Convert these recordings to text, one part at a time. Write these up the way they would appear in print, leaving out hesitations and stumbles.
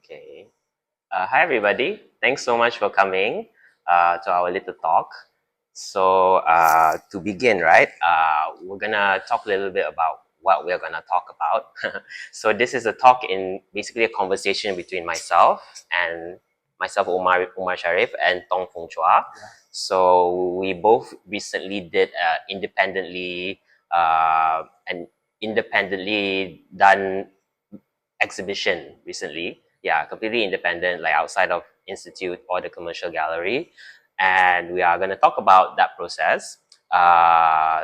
Okay. Hi, everybody. Thanks so much for coming to our little talk. So, to begin, right, we're going to talk a little bit about what we're going to talk about. So, this is a talk in basically a conversation between Umar Sharif, and Tong Fung Chuar. So, we both recently did an independently done exhibition recently. Yeah, completely independent, like outside of institute or the commercial gallery. And we are going to talk about that process.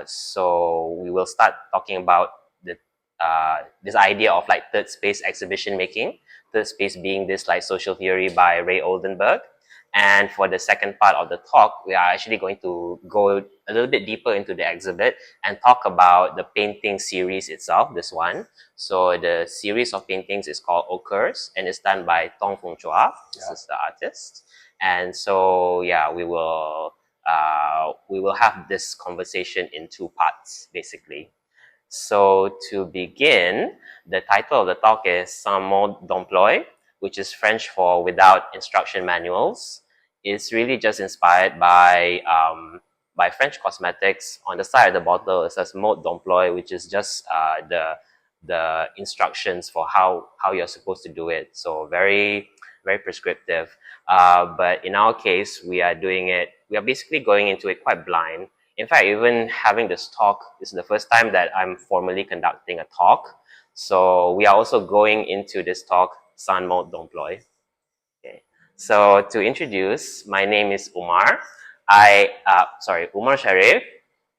So we will start talking about the this idea of like third space exhibition making. Third space being this like social theory by Ray Oldenburg. And for the second part of the talk, we are actually going to go a little bit deeper into the exhibit and talk about the painting series itself, this one. So the series of paintings is called Occurs, and it's done by Tong Fung Chuar. This is the artist. And so, yeah, we will have this conversation in two parts, basically. So to begin, the title of the talk is Sans mot d'emploi, which is French for without instruction manuals. It's really just inspired by French cosmetics. On the side of the bottle, it says mot d'emploi, which is just the instructions for how you're supposed to do it. So very, very prescriptive. But in our case, we are basically going into it quite blind. In fact, even having this talk, this is the first time that I'm formally conducting a talk. So we are also going into this talk sans mot d'emploi. Okay. So to introduce, my name is Umar. Umar Sharif.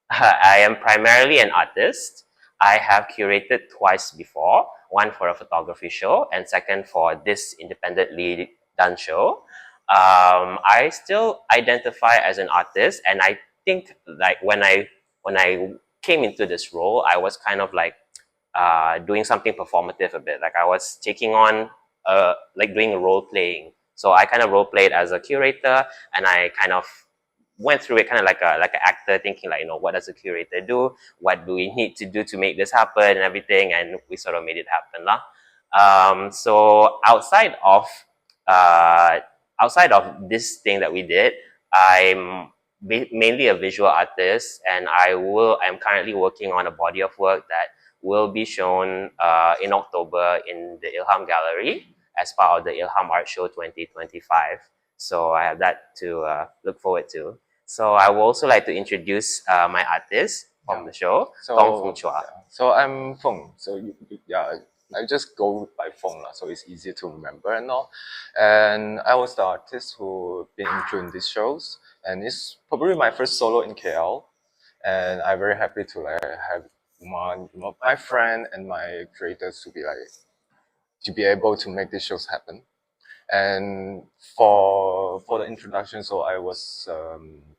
I am primarily an artist. I have curated twice before, one for a photography show and second for this independently done show. I still identify as an artist, and I think like when I came into this role, I was kind of like doing something performative a bit. Like I was taking on like doing role playing. So I kind of role played as a curator, and I kind of went through it kind of like an actor, thinking like, what does a curator do? What do we need to do to make this happen and everything? And we sort of made it happen, lah. So uh, outside of this thing that we did, I'm mainly a visual artist, and I'm currently working on a body of work that will be shown in October in the Ilham Gallery as part of the Ilham Art Show 2025. So I have that to look forward to. So I would also like to introduce my artist from the show, Tong Fung Chuar. So I'm Fung. So I just go by Fung, so it's easy to remember and all. And I was the artist who been included in these shows, and it's probably my first solo in KL. And I'm very happy to have Umar, my friend and my creators to be able to make these shows happen. And for the introduction, so I was an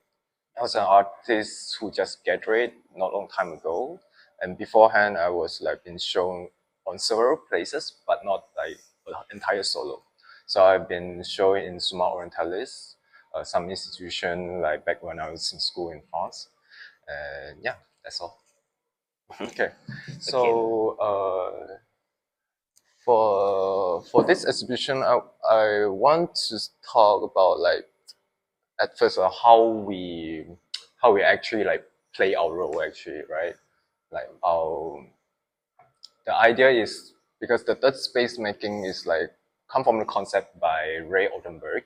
artist who just graduated not long time ago, and beforehand I was like been shown on several places, but not like an entire solo. So I've been showing in Suma Orientalis, some institution like back when I was in school in France, and yeah, that's all. Okay, so for this exhibition, I want to talk about like at first how we actually like play our role actually, right? Like the idea is because the third space making is like come from the concept by Ray Oldenburg,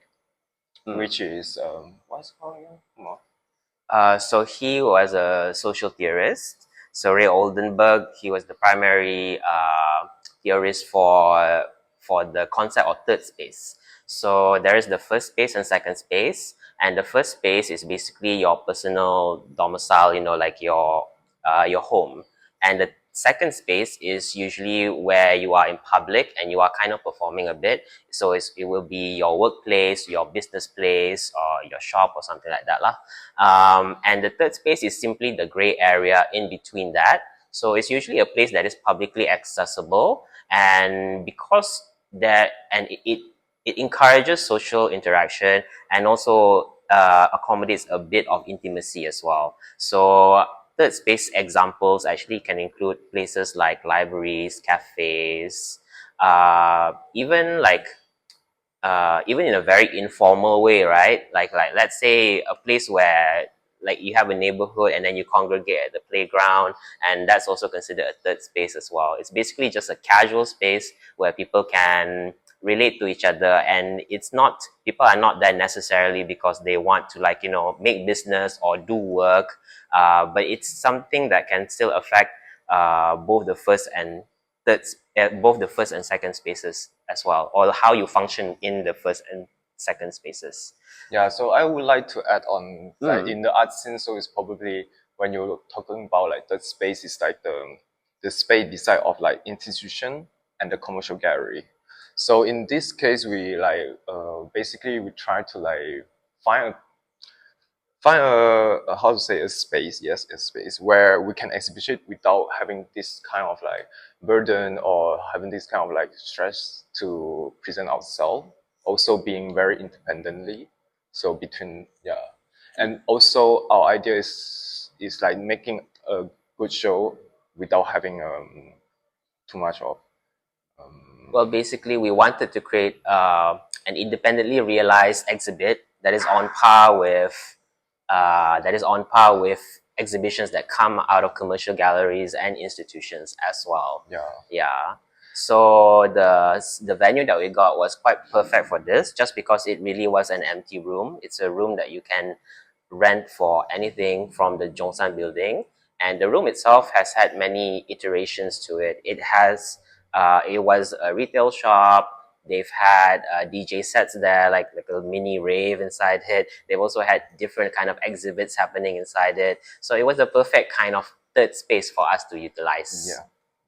which is what's it called again? So he was a social theorist. So Ray Oldenburg, he was the primary theorist for the concept of third space. So there is the first space and second space, and the first space is basically your personal domicile, like your home, and the second space is usually where you are in public and you are kind of performing a bit. So it will be your workplace, your business place, or your shop or something like that, lah. And the third space is simply the gray area in between that. So it's usually a place that is publicly accessible, and because it encourages social interaction and also accommodates a bit of intimacy as well. So third space examples actually can include places like libraries, cafes, even like even in a very informal way, right? Like let's say a place where like you have a neighborhood and then you congregate at the playground, and that's also considered a third space as well. It's basically just a casual space where people can relate to each other, and it's not, people are not there necessarily because they want to, like, you know, make business or do work, but it's something that can still affect both the first and both the first and second spaces as well, or how you function in the first and second spaces. Yeah, so I would like to add on, like in the art scene, so it's probably when you're talking about like the space is like the space beside of like institution and the commercial gallery. So in this case, we like basically we try to like find a how to say a space, yes, a space where we can exhibit without having this kind of like burden or having this kind of like stress to present ourselves. Also being very independently. So between and also our idea is like making a good show without having too much of Well, basically, we wanted to create an independently realized exhibit that is on par with exhibitions that come out of commercial galleries and institutions as well. Yeah. So the venue that we got was quite perfect for this, just because it really was an empty room. It's a room that you can rent for anything from the Zhongshan building, and the room itself has had many iterations to it. It was a retail shop. They've had DJ sets there, like a mini rave inside it. They've also had different kind of exhibits happening inside it. So it was a perfect kind of third space for us to utilize.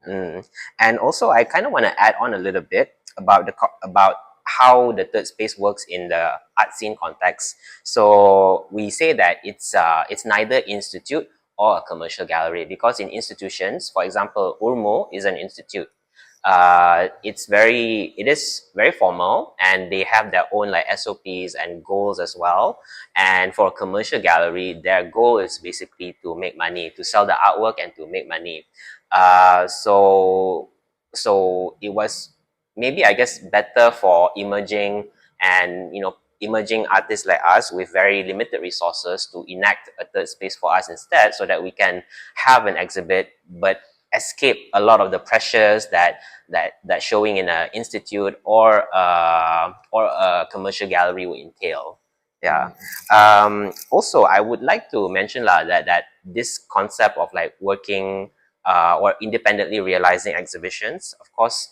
And also, I kind of want to add on a little bit about how the third space works in the art scene context. So we say that it's neither institute or a commercial gallery, because in institutions, for example, URMO is an institute. It is very formal, and they have their own like SOPs and goals as well. And for a commercial gallery, their goal is basically to make money, to sell the artwork and to make money. So it was maybe, I guess, better for emerging artists like us with very limited resources to enact a third space for us instead, so that we can have an exhibit but escape a lot of the pressures that showing in an institute or a commercial gallery would entail. Yeah. Also, I would like to mention that this concept of like working or independently realizing exhibitions, of course,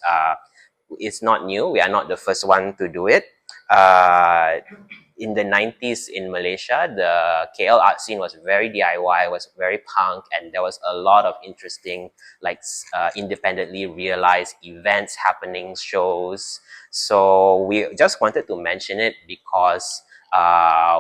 it's not new. We are not the first one to do it. In the 90s in Malaysia, the KL art scene was very DIY, was very punk, and there was a lot of interesting, like, independently realized events happening, shows. So we just wanted to mention it because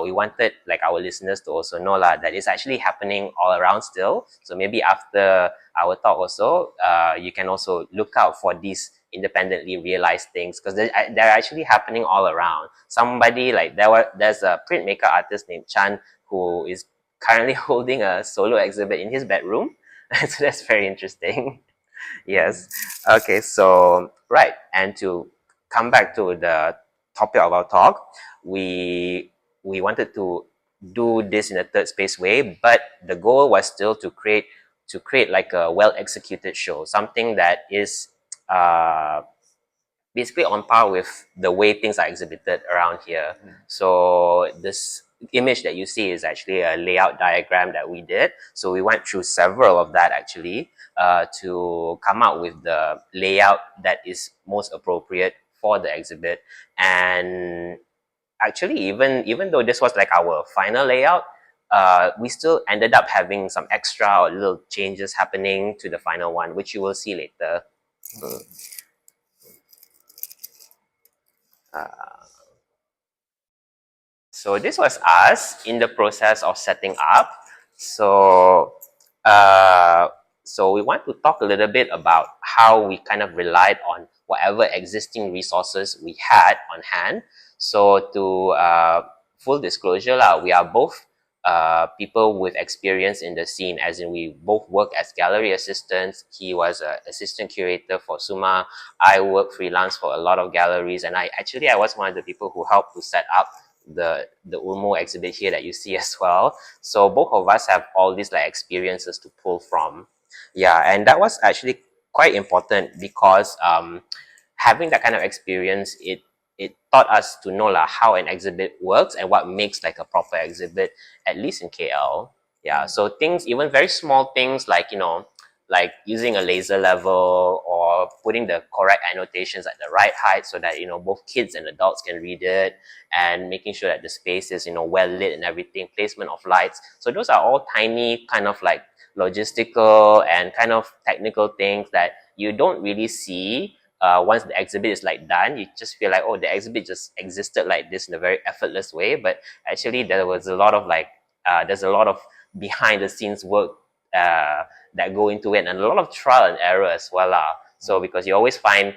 we wanted like our listeners to also know that it's actually happening all around still. So maybe after our talk also, you can also look out for these independently realized things, because they're actually happening all around. Somebody like there's a printmaker artist named Chan who is currently holding a solo exhibit in his bedroom. So that's very interesting. Yes. Okay. So right, and to come back to the topic of our talk, we wanted to do this in a third space way, but the goal was still to create like a well executed show, something that is basically on par with the way things are exhibited around here. So this image that you see is actually a layout diagram that we did. So we went through several of that actually to come out with the layout that is most appropriate for the exhibit. And actually, even though this was like our final layout, we still ended up having some extra or little changes happening to the final one, which you will see later. So this was us in the process of setting up. So so we want to talk a little bit about how we kind of relied on whatever existing resources we had on hand. So to full disclosure, we are both people with experience in the scene, as in we both work as gallery assistants. He was an assistant curator for Suma. I work freelance for a lot of galleries, and I was one of the people who helped to set up the Ulmo exhibit here that you see as well. So both of us have all these like experiences to pull from. Yeah, and that was actually quite important because having that kind of experience, it taught us to know like how an exhibit works and what makes like a proper exhibit, at least in KL. Yeah, so things, even very small things like, like using a laser level or putting the correct annotations at the right height so that, both kids and adults can read it, and making sure that the space is, well lit and everything, placement of lights. So those are all tiny kind of like logistical and kind of technical things that you don't really see once the exhibit is like done. You just feel like, oh, the exhibit just existed like this in a very effortless way. But actually, there was a lot of like, there's a lot of behind the scenes work that go into it, and a lot of trial and error as well. So because you always find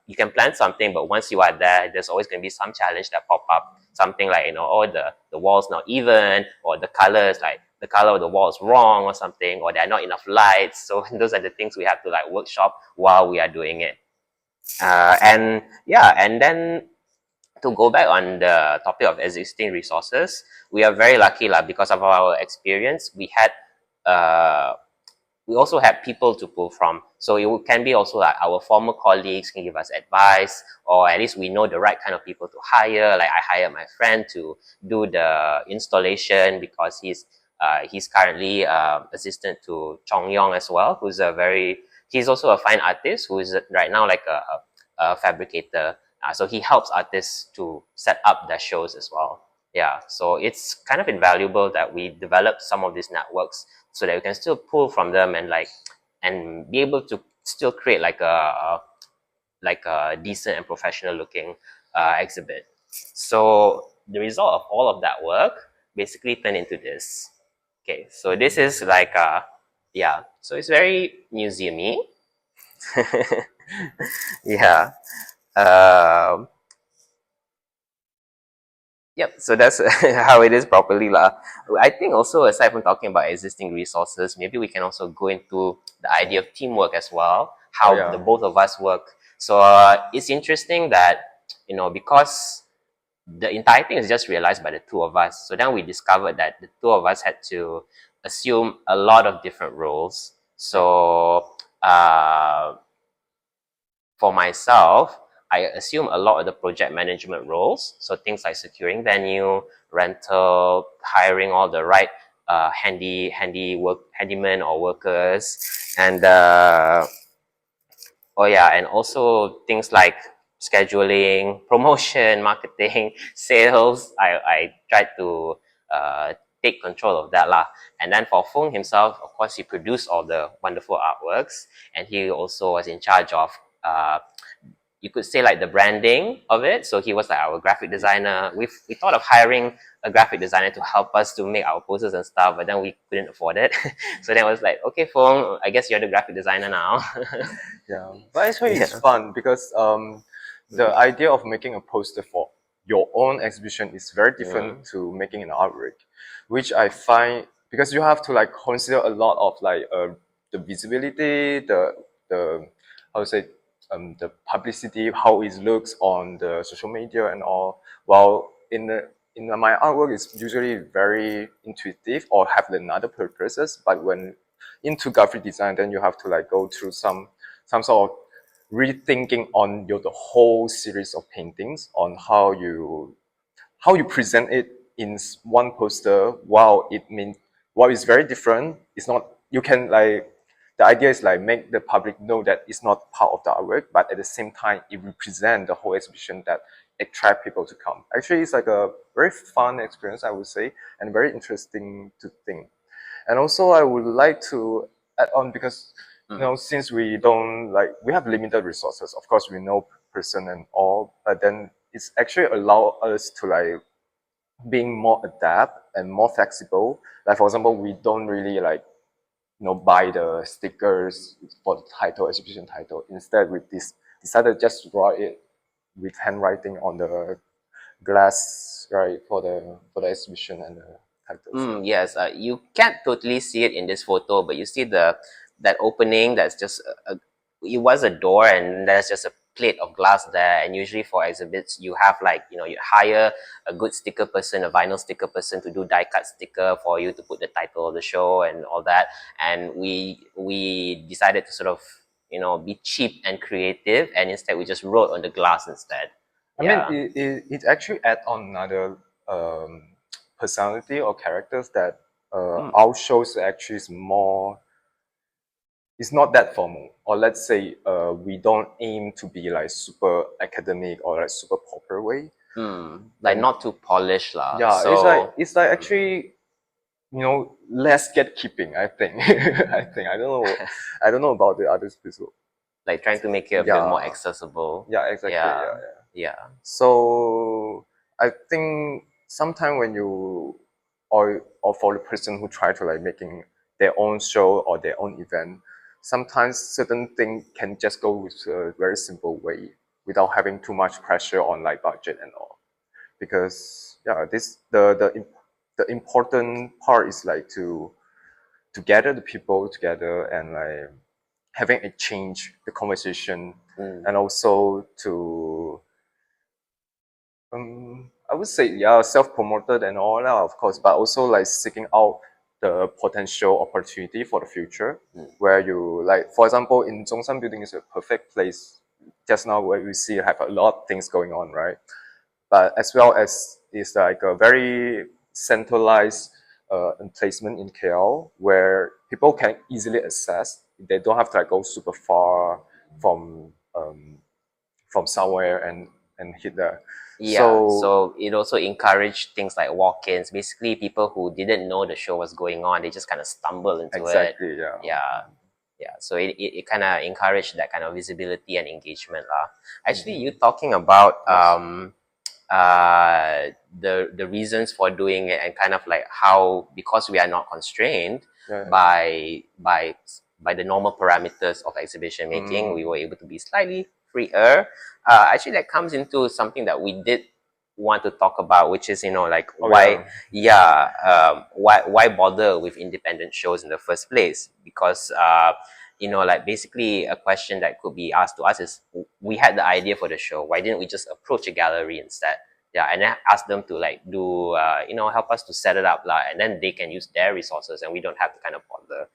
you can plan something, but once you are there, there's always going to be some challenge that pop up. Something like, oh, the wall's not even, or the colors, like the color of the wall is wrong or something, or there are not enough lights. So those are the things we have to like workshop while we are doing it. And yeah, and then to go back on the topic of existing resources, we are very lucky because of our experience. We also have people to pull from. So it can be also like our former colleagues can give us advice, or at least we know the right kind of people to hire. Like I hired my friend to do the installation because he's currently assistant to Chong Yong as well, he's also a fine artist who is right now like a fabricator. So he helps artists to set up their shows as well. Yeah, so it's kind of invaluable that we develop some of these networks so that we can still pull from them and be able to still create like a decent and professional looking exhibit. So the result of all of that work basically turned into this. Okay, so this is like yeah, so it's very museumy. Yeah. Um, Yep, so that's how it is properly lah. I think also aside from talking about existing resources, maybe we can also go into the idea of teamwork as well, Oh how the yeah. both of us work. So it's interesting that, because the entire thing is just realized by the two of us. So then we discovered that the two of us had to assume a lot of different roles. So for myself, I assume a lot of the project management roles. So things like securing venue, rental, hiring all the right handyman or workers, and oh yeah, and also things like scheduling, promotion, marketing, sales. I tried to take control of that lah. And then for Fung himself, of course, he produced all the wonderful artworks, and he also was in charge of you could say like the branding of it. So he was like our graphic designer. We thought of hiring a graphic designer to help us to make our posters and stuff, but then we couldn't afford it. So then I was like, okay, Fong, I guess you're the graphic designer now. Yeah, but actually it's Yeah. fun because the idea of making a poster for your own exhibition is very different to making an artwork, which I find because you have to like consider a lot of like the visibility, the how to say the publicity, how it looks on the social media and all. While in my artwork, it's usually very intuitive or have another purposes. But when into graphic design, then you have to like go through some sort of rethinking on the whole series of paintings on how you present it in one poster. While it means while it's very different, it's not you can like the idea is like make the public know that it's not part of the artwork, but at the same time it represents the whole exhibition that attract people to come. Actually, it's like a very fun experience, I would say, and very interesting to think. And also, I would like to add on because since we don't like we have limited resources. Of course, we know person and all, but then it's actually allow us to like being more adapt and more flexible. Like for example, we don't really like buy the stickers for the title exhibition title. Instead, we decided just to draw it with handwriting on the glass, right, for the exhibition and titles. Yes, you can't totally see it in this photo, but you see that opening. That's just it was a door, and there's just a plate of glass there. And usually for exhibits, you have like you hire a good sticker person, a vinyl sticker person to do die cut sticker for you to put the title of the show and all that. And we decided to sort of be cheap and creative, and instead we just wrote on the glass instead. I mean, it actually add on another personality or characters that our shows actually is more. It's not that formal, or let's say we don't aim to be like super academic or like super popular way. Like not too polished lah. Yeah, So it's like actually less gatekeeping. I think I don't know about the others people. like trying to make it a bit more Yeah, accessible. yeah, exactly. Yeah. Yeah, yeah. Yeah. So I think sometimes when you or for the person who try to like making their own show or their own event, sometimes certain thing can just go with a very simple way without having too much pressure on like budget and all. Because yeah, this the important part is like to gather the people together and like having a change the conversation and also to I would say yeah, self-promoted and all that, of course, but also like seeking out the potential opportunity for the future, where you like, for example, in Zhongshan Building is a perfect place. Just now, where we see have a lot of things going on, right? But as well as it's like a very centralized emplacement in KL where people can easily access. They don't have to like go super far from somewhere and hit there. Yeah, so it also encouraged things like walk-ins. Basically, people who didn't know the show was going on, they just kind of stumble into exactly, it. yeah. Yeah, yeah. So it kind of encouraged that kind of visibility and engagement, lah. Actually, you talking about the reasons for doing it and kind of like how, because we are not constrained Yeah. by the normal parameters of exhibition making, we were able to be slightly freer. Actually, that comes into something that we did want to talk about, which is like why bother with independent shows in the first place? Because like basically a question that could be asked to us is, we had the idea for the show, why didn't we just approach a gallery instead? Yeah, and then ask them to like do help us to set it up lah, and then they can use their resources and we don't have to kind of bother.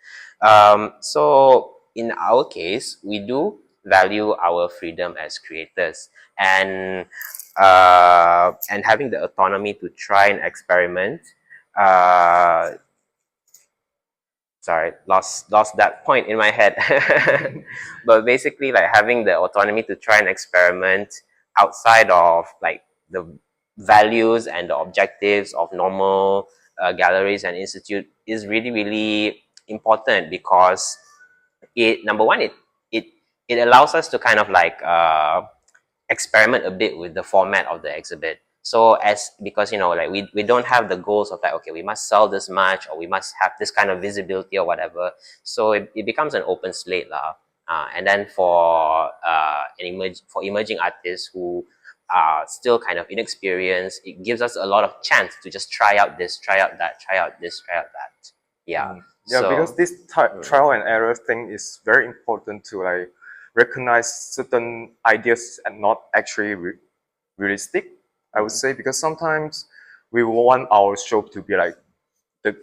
So in our case, we do value our freedom as creators, and having the autonomy to try and experiment. Sorry, lost that point in my head. But basically, like having the autonomy to try and experiment outside of like the values and the objectives of normal galleries and institute is really, really important, because it number one, it it allows us to kind of like experiment a bit with the format of the exhibit. So because like we don't have the goals of like, okay, we must sell this much or we must have this kind of visibility or whatever. So it becomes an open slate lah. And then for emerging artists who are still kind of inexperienced, it gives us a lot of chance to just try out this, try out that, try out this, try out that. Yeah. Yeah, So, because this trial and error thing is very important to like recognize certain ideas and not actually realistic. I would say, because sometimes we want our show to be like the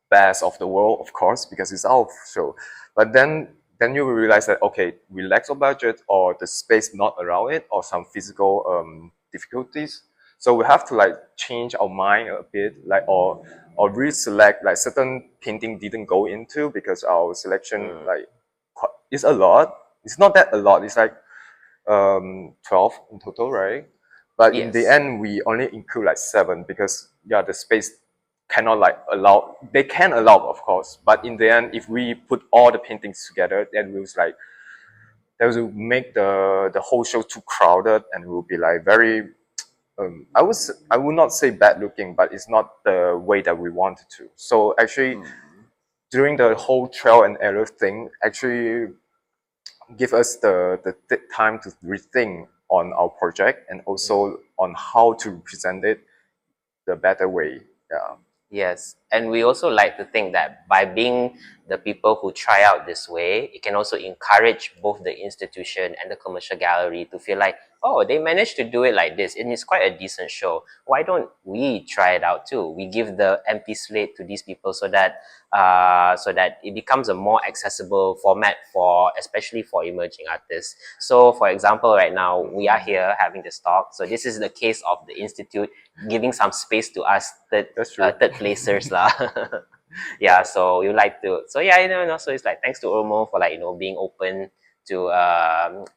best of the world, of course, because it's our show. But then you will realize that okay, we lack of budget or the space not around it or some physical difficulties. So we have to like change our mind a bit, like or reselect like certain painting didn't go into because our selection like is a lot. It's not that a lot. It's like 12 in total, right? But in the yes. end, we only include like 7 because yeah, the space cannot like allow. They can allow, of course, but in the end, if we put all the paintings together, then we was like that will make the whole show too crowded and will be like very. I would not say bad looking, but it's not the way that we wanted to. So actually, during the whole trial and error thing, actually give us the time to rethink on our project and also on how to present it the better way. Yeah. Yes, and we also like to think that by being the people who try out this way, it can also encourage both the institution and the commercial gallery to feel like, oh, they managed to do it like this, and it's quite a decent show. Why don't we try it out too? We give the empty slate to these people so that it becomes a more accessible format for, especially for emerging artists. So, for example, right now we are here having this talk. So this is the case of the institute giving some space to us third placers lah. Yeah, so you like to, so yeah, so it's like thanks to Urmo for like being open to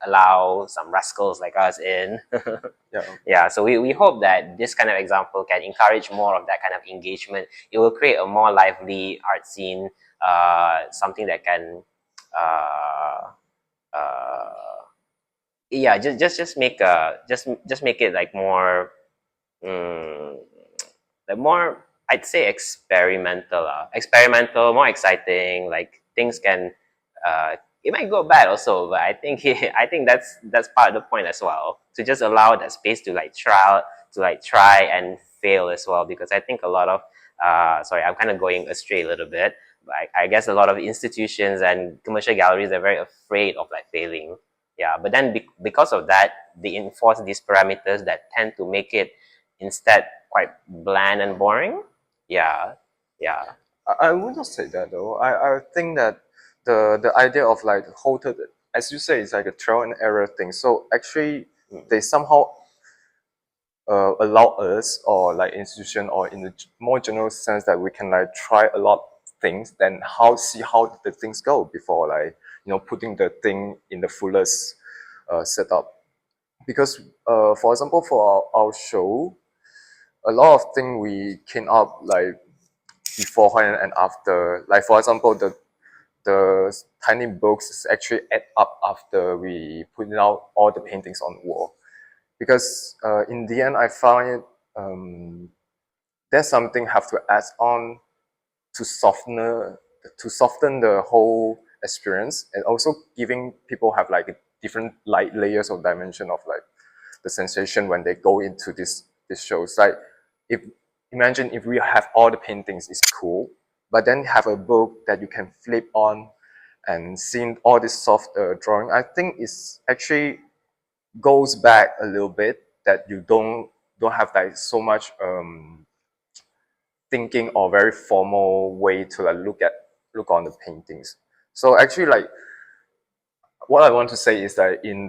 allow some rascals like us in. Yeah, so we hope that this kind of example can encourage more of that kind of engagement. It will create a more lively art scene, something that can yeah, just make just make it like more like more, I'd say experimental, experimental, more exciting. Like things can, it might go bad also, but I think I think that's part of the point as well, to just allow that space to like try and fail as well. Because I think a lot of, sorry, I'm kind of going astray a little bit, but I guess a lot of institutions and commercial galleries are very afraid of like failing. Yeah, but then because of that, they enforce these parameters that tend to make it instead quite bland and boring. Yeah, yeah. I would not say that though. I think that the idea of like halted, as you say, it's like a trial and error thing. So actually, they somehow allow us, or like institution, or in the more general sense, that we can like try a lot of things, then see how the things go before like putting the thing in the fullest setup. Because for example, for our show, a lot of things we came up like beforehand and after. Like for example, the tiny books actually add up after we put out all the paintings on the wall. Because in the end, I found it, there's something have to add on to soften the whole experience, and also giving people have like different light layers of dimension of like the sensation when they go into this shows. Like if imagine if we have all the paintings, is cool, but then have a book that you can flip on and seeing all this soft drawing. I think it's actually goes back a little bit, that you don't have like so much thinking or very formal way to like look on the paintings. So actually, like what I want to say is that in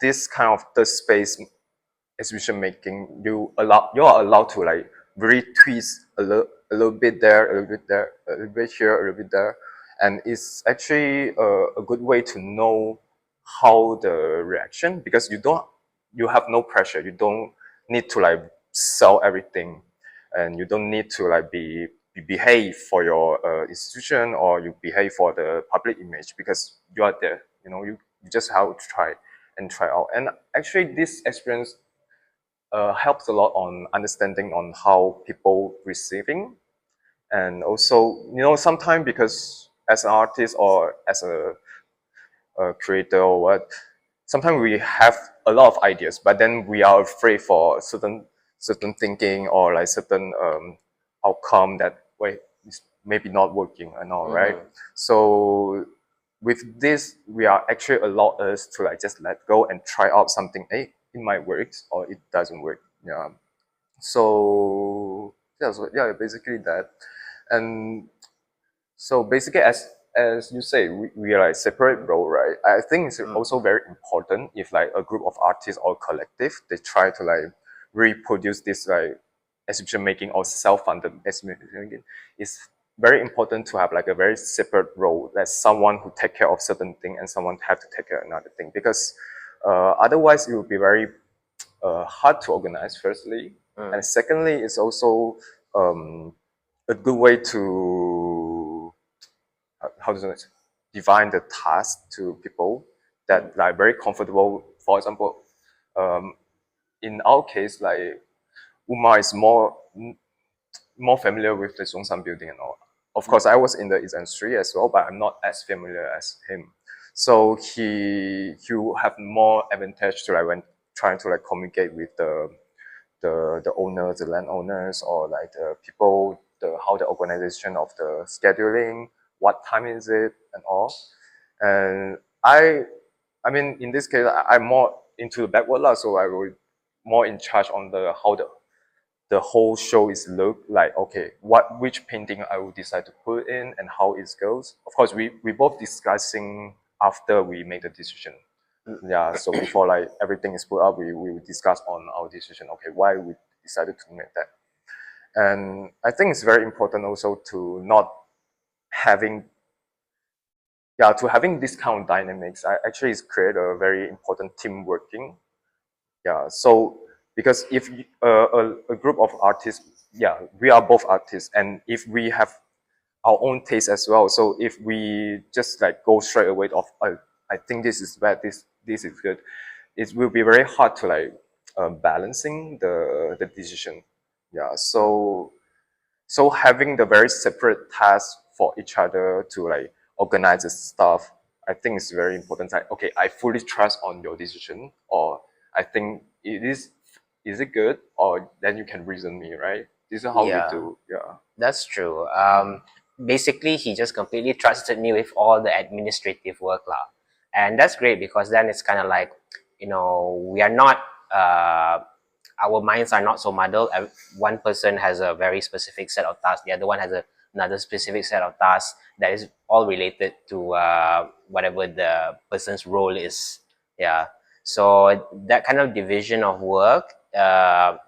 this kind of the space exhibition making, you are allowed to like really twist a little bit there, a little bit there, a little bit here, a little bit there, and it's actually a good way to know how the reaction, because you have no pressure, you don't need to like sell everything, and you don't need to like behave for your institution, or you behave for the public image, because you are there, you just have to try out. And actually this experience helps a lot on understanding on how people receiving. And also sometimes, because as an artist or as a creator or what, sometimes we have a lot of ideas, but then we are afraid for certain thinking, or like certain outcome that way is maybe not working and all, right? So with this, we are actually allow us to like just let go and try out something. Hey, it might work or it doesn't work. Yeah. So yeah, basically that. And so basically, as you say, we are like separate role, right? I think it's also very important if like a group of artists or collective, they try to like reproduce this like exhibition making or self-funded exhibition making. It's very important to have like a very separate role, that someone who take care of certain thing and someone have to take care of another thing, because otherwise it will be very hard to organize, firstly. And secondly, it's also a good way to how does it define the task to people that like very comfortable. For example, in our case, like Umar is more familiar with the Zhongshan building and all. Of course, I was in the industry as well, but I'm not as familiar as him. So he will have more advantage to like when trying to like communicate with the owners, the landowners, or like the people the how the organization of the scheduling, what time is it, and all. And I mean, in this case, I'm more into the backward lah, so I will more in charge on the how the whole show is look like. Okay, which painting I will decide to put in and how it goes. Of course, we both discussing after we make the decision. Yeah, so before like everything is put up, we will discuss on our decision. Okay, why we decided to make that. And I think it's very important also to not having to having this kind of dynamics. I actually is create a very important team working. Yeah, so because if a group of artists, yeah, we are both artists, and if we have our own taste as well, so if we just like go straight away of I think this is bad, this is good, it will be very hard to like balancing the decision. Yeah, so having the very separate tasks for each other to like organize the stuff, I think is very important. Like, okay, I fully trust on your decision, or I think is it good, or then you can reason me, right? This is how we Yeah, do. Yeah. that's true. Basically, he just completely trusted me with all the administrative work, lah. And that's great because then it's kind of like, we are not, our minds are not so muddled. One person has a very specific set of tasks, the other one has another specific set of tasks that is all related to whatever the person's role is. Yeah. So that kind of division of work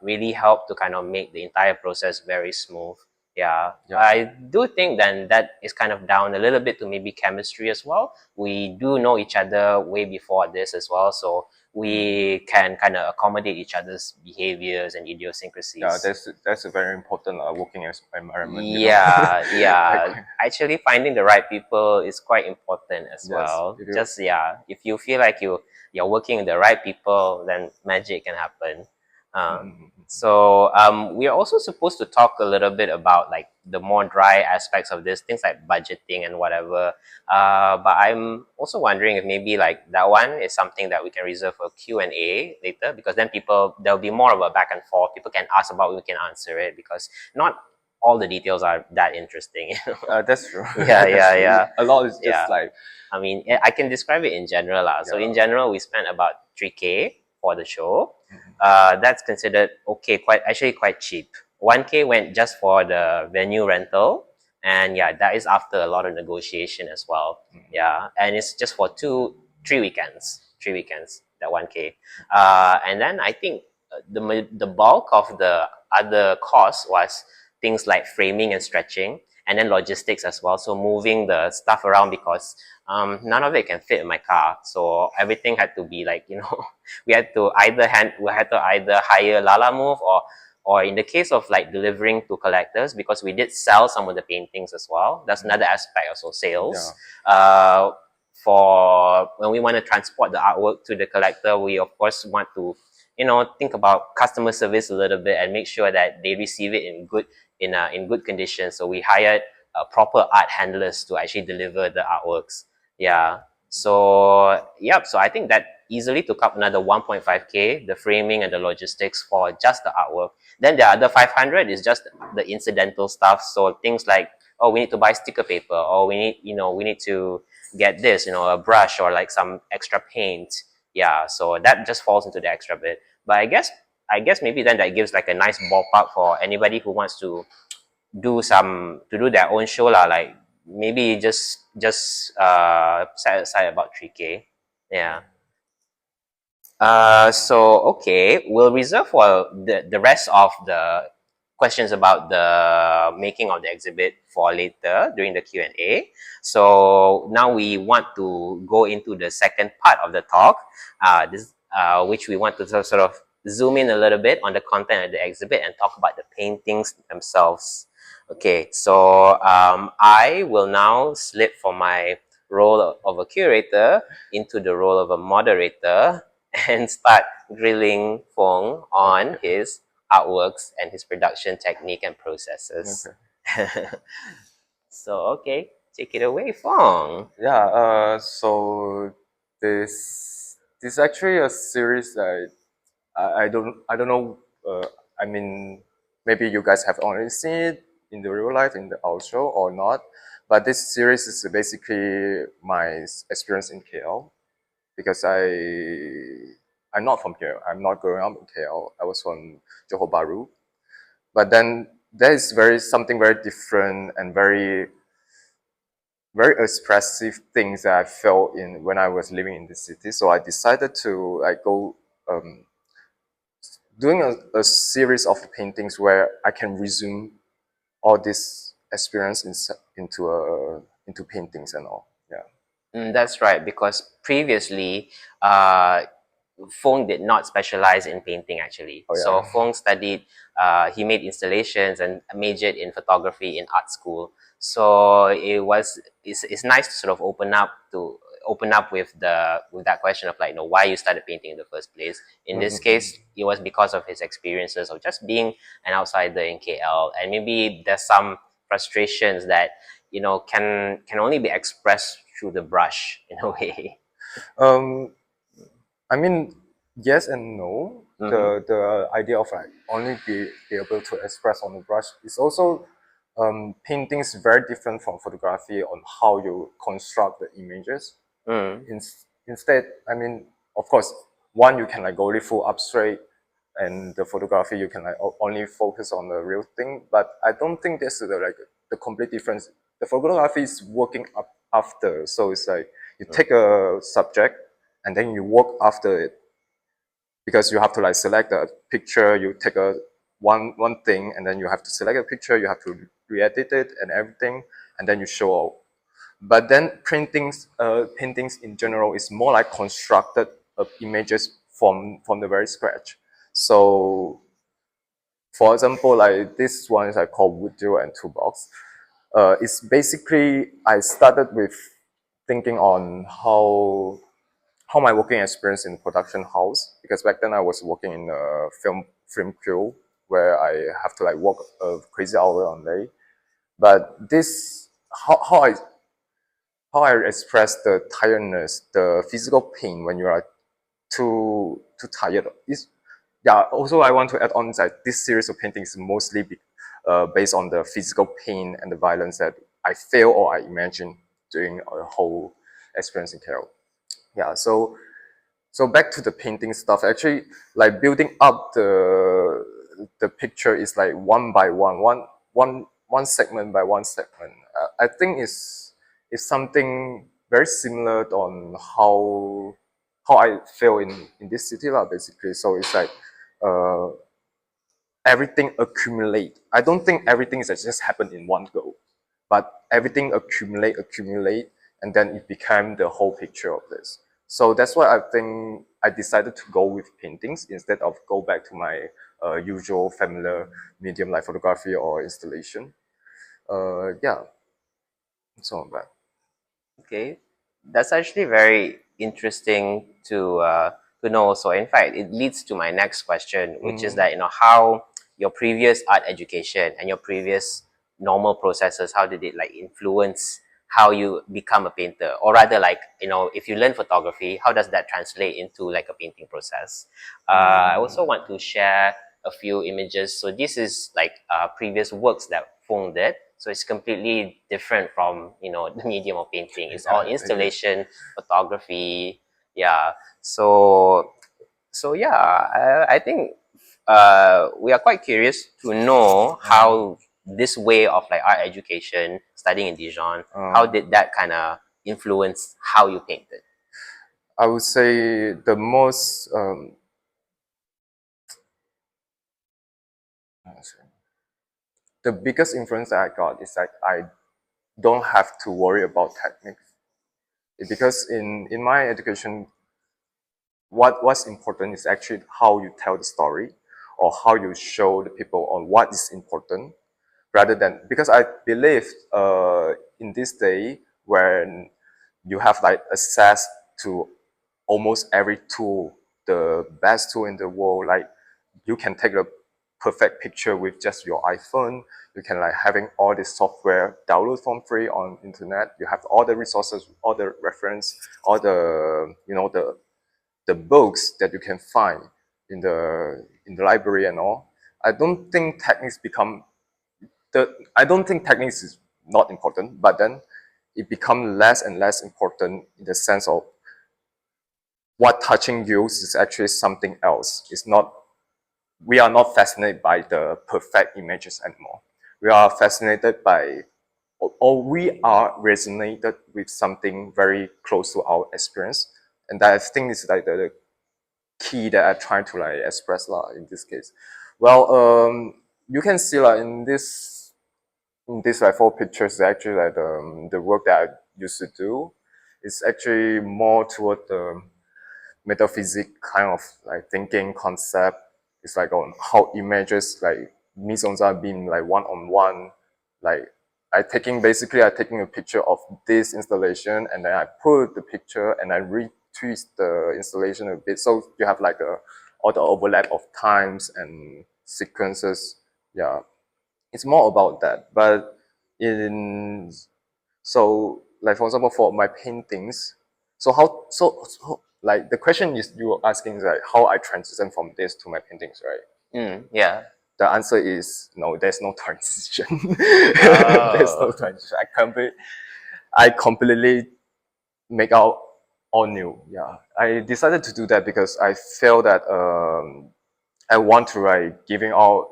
really helped to kind of make the entire process very smooth. Yeah. Yeah. I do think then that is kind of down a little bit to maybe chemistry as well. We do know each other way before this as well, so we can kind of accommodate each other's behaviors and idiosyncrasies. Yeah, that's a very important working environment. Yeah, yeah. Actually, finding the right people is quite important as well. It is. Just if you feel like you're working with the right people, then magic can happen. So we are also supposed to talk a little bit about like the more dry aspects of this, things like budgeting and whatever. But I'm also wondering if maybe like that one is something that we can reserve for Q&A later, because then there'll be more of a back and forth. People can ask about it, we can answer it, because not all the details are that interesting. That's true. Yeah, yeah, yeah. A lot is just like. I mean, I can describe it in general. So in general, we spent about 3K for the show. That's considered okay, quite cheap. 1K went just for the venue rental. And yeah, that is after a lot of negotiation as well. Yeah, and it's just for 3 weekends. 3 weekends, that 1K. And then I think the bulk of the other cost was things like framing and stretching, and then logistics as well. So moving the stuff around, because none of it can fit in my car. So everything had to be like, we had to either hire Lala Move, or in the case of like delivering to collectors, because we did sell some of the paintings as well. That's another aspect, also sales. Yeah. For when we want to transport the artwork to the collector, we of course want to think about customer service a little bit and make sure that they receive it in good condition. So we hired proper art handlers to actually deliver the artworks. Yeah. So so I think that easily took up another 1.5K, the framing and the logistics for just the artwork. Then the other 500 is just the incidental stuff. So things like, oh, we need to buy sticker paper, or we need to get this, a brush or like some extra paint. Yeah, so that just falls into the extra bit. But I guess maybe then that gives like a nice ballpark for anybody who wants to do their own show lah. Like maybe just set aside about 3K. Yeah. So okay, we'll reserve for the rest of the questions about the making of the exhibit for later during the Q&A. So now we want to go into the second part of the talk, which we want to sort of zoom in a little bit on the content of the exhibit and talk about the paintings themselves. Okay, so I will now slip from my role of a curator into the role of a moderator and start grilling Fong on his artworks and his production technique and processes. Okay. So, okay, take it away, Fong. Yeah. So this is actually a series that I don't know. I mean, maybe you guys have already seen it in the real life in our show or not. But this series is basically my experience in KL because I'm not from KL. I'm not growing up in KL. I was from Johor Bahru. But then there is something very different and very expressive things that I felt in when I was living in the city. So I decided to go doing a series of paintings where I can resume all this experience into paintings and all. Yeah. That's right, because previously, Fong did not specialize in painting actually. Oh So yeah. Fong studied, he made installations and majored in photography in art school. So it's nice to sort of open up with that question of like, why you started painting in the first place. In this case, it was because of his experiences of just being an outsider in KL, and maybe there's some frustrations that can only be expressed through the brush in a way. Um, I mean, yes and no. Mm-hmm. The idea of like only be able to express on the brush is also painting is very different from photography on how you construct the images. Mm. Instead, I mean, of course, one you can like go really full abstract, and the photography you can like only focus on the real thing. But I don't think this is the complete difference. The photography is working up after, so it's like you take a subject and then you work after it because you have to like select a picture. You take a one thing and then you have to select a picture. You have to re-edit it and everything, and then you show. But then paintings in general is more like constructed images from the very scratch. So, for example, like this one is I call Wood Deal and Toolbox. It's basically I started with thinking on how my working experience in production house, because back then I was working in a film crew where I have to like work a crazy hour on day. But this how I express the tiredness, the physical pain when you are too tired is yeah. Also, I want to add on that this series of paintings is mostly based on the physical pain and the violence that I feel or I imagine during a whole experience in Carol. Yeah, so back to the painting stuff. Actually, like building up the picture is like one by one segment by one segment. I think is something very similar on how I feel in this city lah. Basically, so it's like uh, everything accumulate. I don't think everything is just happen in one go, but everything accumulate, and then it became the whole picture of this. So that's why I think I decided to go with paintings instead of go back to my usual familiar medium like photography or installation. Yeah, so that. Okay, that's actually very interesting to know. So, in fact, it leads to my next question, which is that how your previous art education and your previous normal processes, how did it like influence how you become a painter, or rather, like if you learn photography, how does that translate into like a painting process? I also want to share a few images. So this is like previous works that Fung did. So it's completely different from the medium of painting. It's all installation, photography. Yeah. So yeah, I think we are quite curious to know how this way of like art education, studying in Dijon, how did that kind of influence how you painted? I would say the most the biggest influence that I got is that I don't have to worry about techniques because in my education, what's important is actually how you tell the story or how you show the people on what is important rather than because I believe in this day when you have like access to almost every tool, the best tool in the world, like you can take a perfect picture with just your iPhone. You can like having all this software download from free on internet. You have all the resources, all the reference, all the the books that you can find in the library and all. I don't think techniques become I don't think techniques is not important, but then it becomes less and less important in the sense of what touching you is actually something else. It's not, we are not fascinated by the perfect images anymore. We are fascinated by, or we are resonated with something very close to our experience. And that I think is like the key that I try to like express in this case. Well, you can see like in this like 4 pictures, actually like the work that I used to do is actually more toward the metaphysic kind of like thinking concept. It's like on how images like mise en scène being like one on one, like I taking a picture of this installation and then I put the picture and I retwist the installation a bit, so you have like all the overlap of times and sequences. Yeah, it's more about that. But in so like for example for my paintings, so like the question is you were asking is like how I transition from this to my paintings, right? Yeah. The answer is no, there's no transition. There's no transition. I completely make out all new. Yeah, I decided to do that because I felt that I want to like giving out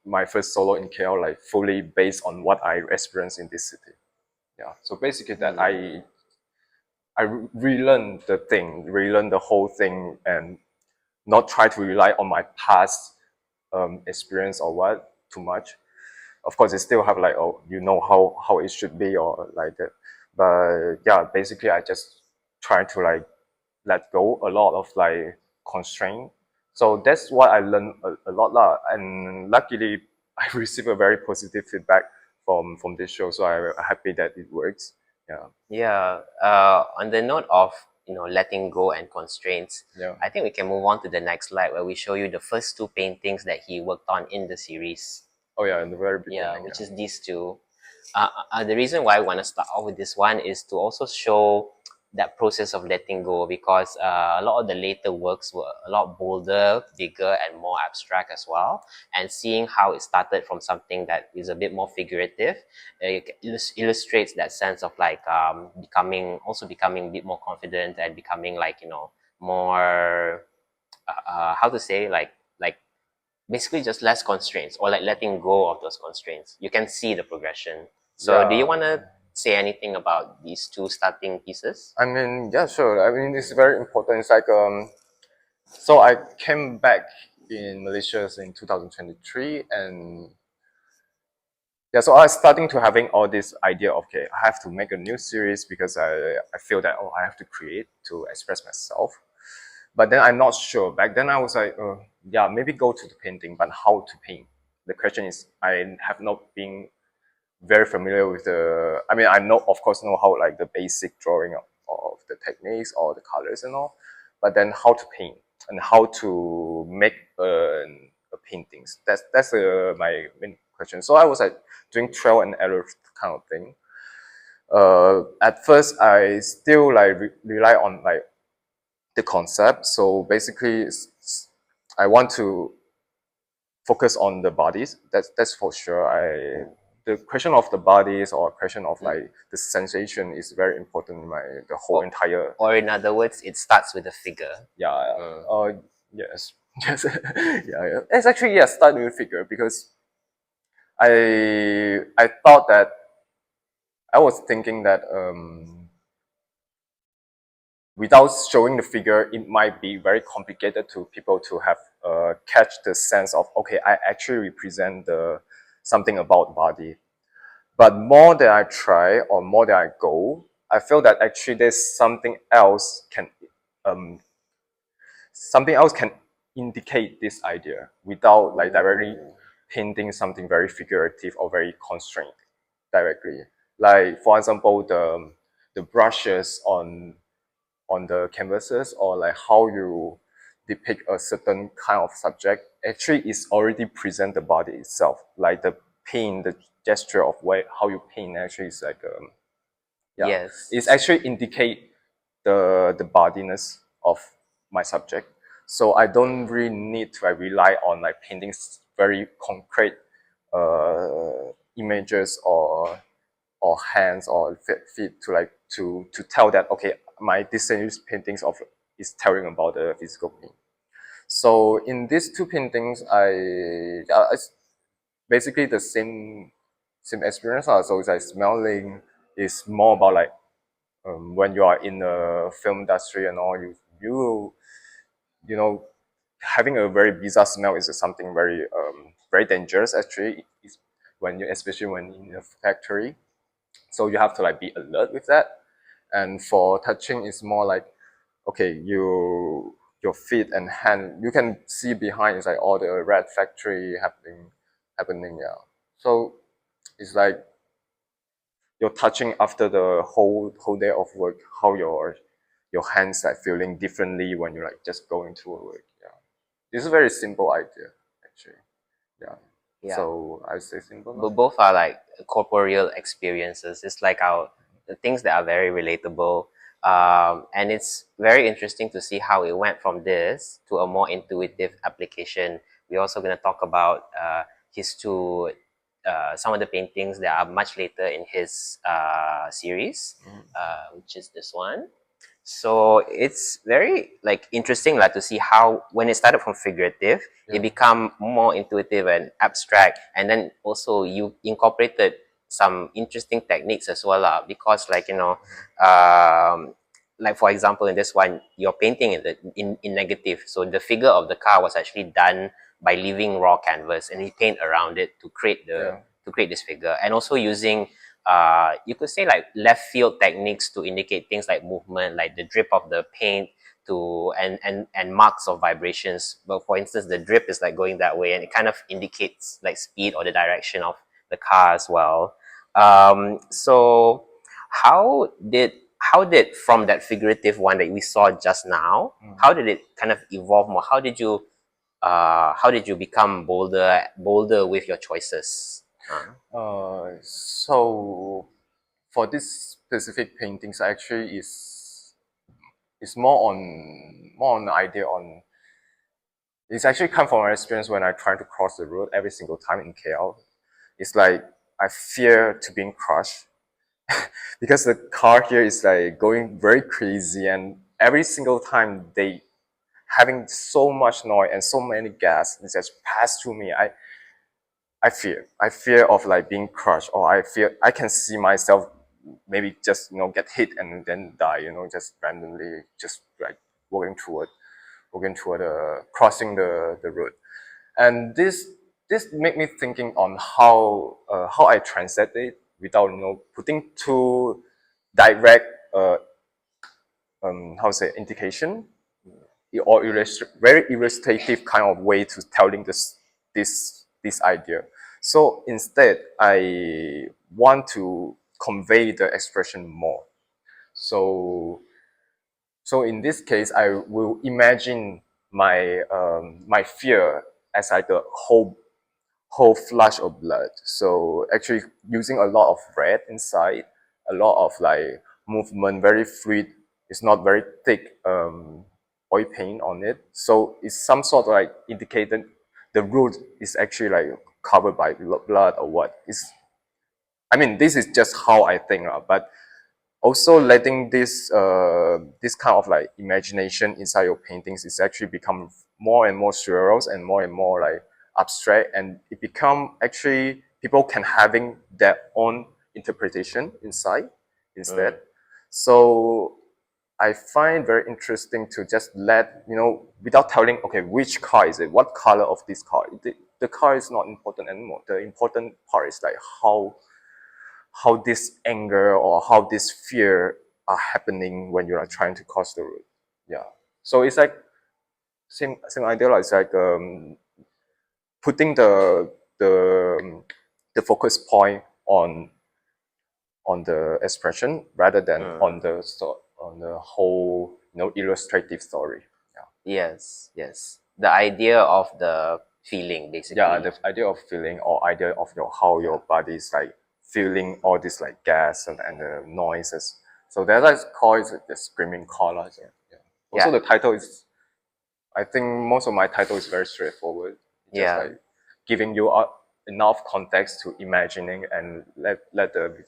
my first solo in KL like fully based on what I experienced in this city. Yeah, so basically that I relearn the thing, relearn the whole thing, and not try to rely on my past experience or what too much. Of course, it still have like, oh, you know how it should be or like that. But yeah, basically, I just try to like let go a lot of like constraint. So that's what I learned a lot lah. And luckily, I received a very positive feedback from this show. So I'm happy that it works. Yeah. Yeah. On the note of letting go and constraints, Yeah. I think we can move on to the next slide where we show you the first 2 paintings that he worked on in the series. Oh yeah, in the very beginning. Yeah, which is these two. The reason why I want to start off with this one is to also show that process of letting go, because a lot of the later works were a lot bolder, bigger, and more abstract as well. And seeing how it started from something that is a bit more figurative, it illustrates that sense of like becoming a bit more confident and becoming like more how to say like basically just less constraints, or like letting go of those constraints. You can see the progression. So do you want to say anything about these two starting pieces? I mean, yeah, sure. I mean, it's very important. It's like so I came back in Malaysia in 2023, and yeah, so I was starting to having all this idea of, okay, I have to make a new series because I feel that, oh, I have to create to express myself. But then I'm not sure. Back then I was like, yeah, maybe go to the painting, but how to paint? The question is, I have not been very familiar with the, I mean, I know, of course, know how like the basic drawing of the techniques or the colors and all, but then how to paint and how to make a paintings. That's my main question. So I was like doing trial and error kind of thing. At first, I still like rely on like the concept. So basically, I want to focus on the bodies. That's for sure. The question of the bodies or question of like the sensation is very important in the whole entire. Or in other words, it starts with a figure. Yeah. Yes. Yes. Yeah. It's actually start with figure because I thought that I was thinking that without showing the figure, it might be very complicated to people to have catch the sense of, okay, I actually represent something about body. But more that I try or more that I go, I feel that actually there's something else can indicate this idea without like directly painting something very figurative or very constrained directly. Like for example, the brushes on the canvases, or like how you depict a certain kind of subject actually is already present the body itself. Like the paint, the gesture of how you paint actually is like Yes. it's actually indicate the bodiness of my subject. So I don't really need to rely on like painting very concrete images or hands or feet to like to tell that okay, this series paintings of is telling about the physical pain. So in these two paintings, it's basically the same experience. So it's like smelling is more about like when you are in the film industry and all, you know having a very bizarre smell is something very dangerous actually. When you especially when in a factory, so you have to like be alert with that. And for touching, it's more like okay, your feet and hand, you can see behind is like all the red factory happening. Yeah. So it's like you're touching after the whole day of work, how your hands like feeling differently when you're like just going to work. Yeah. This is a very simple idea actually. Yeah. Yeah. So I say simple. But both are like corporeal experiences. It's like the things that are very relatable. And it's very interesting to see how it went from this to a more intuitive application. We're also going to talk about his two, some of the paintings that are much later in his series, which is this one. So it's very like interesting like to see how when it started from figurative, it become more intuitive and abstract, and then also you incorporated some interesting techniques as well because like like for example in this one you're painting in negative, so the figure of the car was actually done by leaving raw canvas and he paint around it to create this figure, and also using you could say like left field techniques to indicate things like movement, like the drip of the paint to and marks of vibrations. But for instance, the drip is like going that way, and it kind of indicates like speed or the direction of the car as well. So how did from that figurative one that we saw just now, how did it kind of evolve more? How did you become bolder with your choices? So for this specific paintings, actually is more on the idea on. It's actually come from my experience when I try to cross the road every single time in KL. It's like I fear to being crushed because the car here is like going very crazy, and every single time they having so much noise and so many gas it just pass through me. I fear of like being crushed, or I fear I can see myself maybe just get hit and then die, just randomly just like walking toward crossing the road. And this made me thinking on how I translate it without putting too direct how to say indication or very illustrative kind of way to telling this idea. So instead, I want to convey the expression more. So so in this case, I will imagine my fear as like a whole flash of blood. So actually using a lot of red inside, a lot of like movement, very fluid. It's not very thick oil paint on it. So it's some sort of like indicated the root is actually like covered by blood or what. I mean, this is just how I think, but also letting this kind of like imagination inside your paintings is actually become more and more surreal and more like abstract, and it become actually people can having their own interpretation inside instead. So I find very interesting to just let without telling okay which car is it, what color of this car. The car is not important anymore. The important part is like how this anger or how this fear are happening when you are trying to cross the road. Yeah. So it's like same idea. It's like putting the focus point on the expression rather than on the whole illustrative story. Yeah. Yes. The idea of the feeling, basically. Yeah, the idea of feeling or idea of how your body is like feeling all this like gas and the noises. So that's why it's called the screaming color. So, yeah. Also, the title is. I think most of my title is very straightforward. Just like giving you enough context to imagining and let the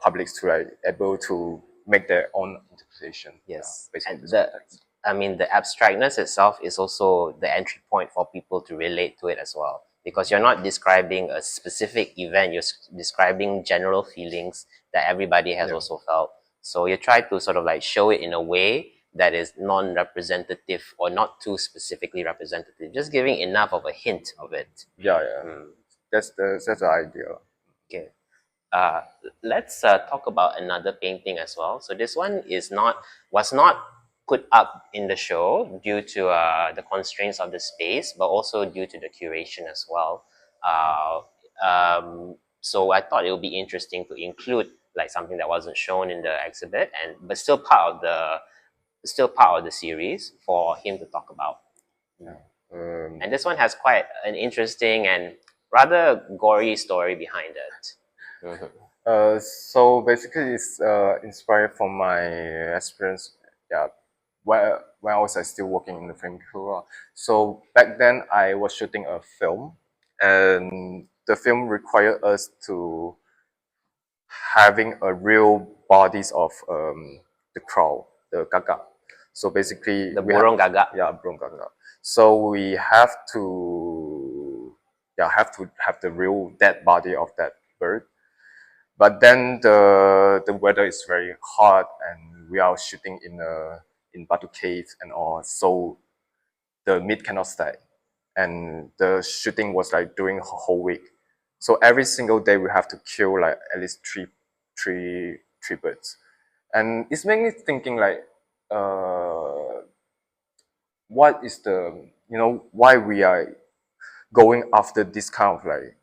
publics to like able to make their own interpretation. Yes, based on and this context. the abstractness itself is also the entry point for people to relate to it as well, because you're not describing a specific event, you're describing general feelings that everybody has also felt. So you try to sort of like show it in a way that is non-representative or not too specifically representative, just giving enough of a hint of it. Yeah. That's the idea. Okay. Let's talk about another painting as well. So this one was not put up in the show due to the constraints of the space, but also due to the curation as well. Uh, so I thought it would be interesting to include like something that wasn't shown in the exhibit, but still part of the series for him to talk about. And this one has quite an interesting and rather gory story behind it. So basically, it's inspired from my experience. Yeah, when I was still working in the film crew. So back then, I was shooting a film, and the film required us to having a real bodies of the crowd, the gaga. So basically, The burung gagak. Yeah, burung gaga. So we have to have the real dead body of that bird. But then the weather is very hot, and we are shooting in Batu Cave and all, so the meat cannot stay, and the shooting was like during a whole week. So every single day we have to kill like at least three birds, and it's made me thinking like, what is the why we are going after this kind of like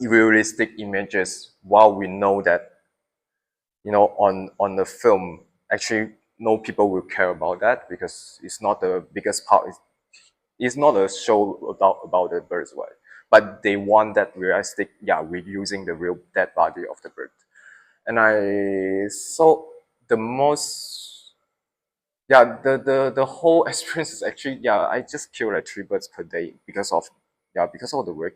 realistic images while we know that on the film, actually no people will care about that because it's not the biggest part. It's not a show about the birds, right? But they want that realistic. Yeah, we're using the real dead body of the bird, and I saw the most. Yeah, the whole experience is actually, yeah, I just kill like three birds per day because of the work,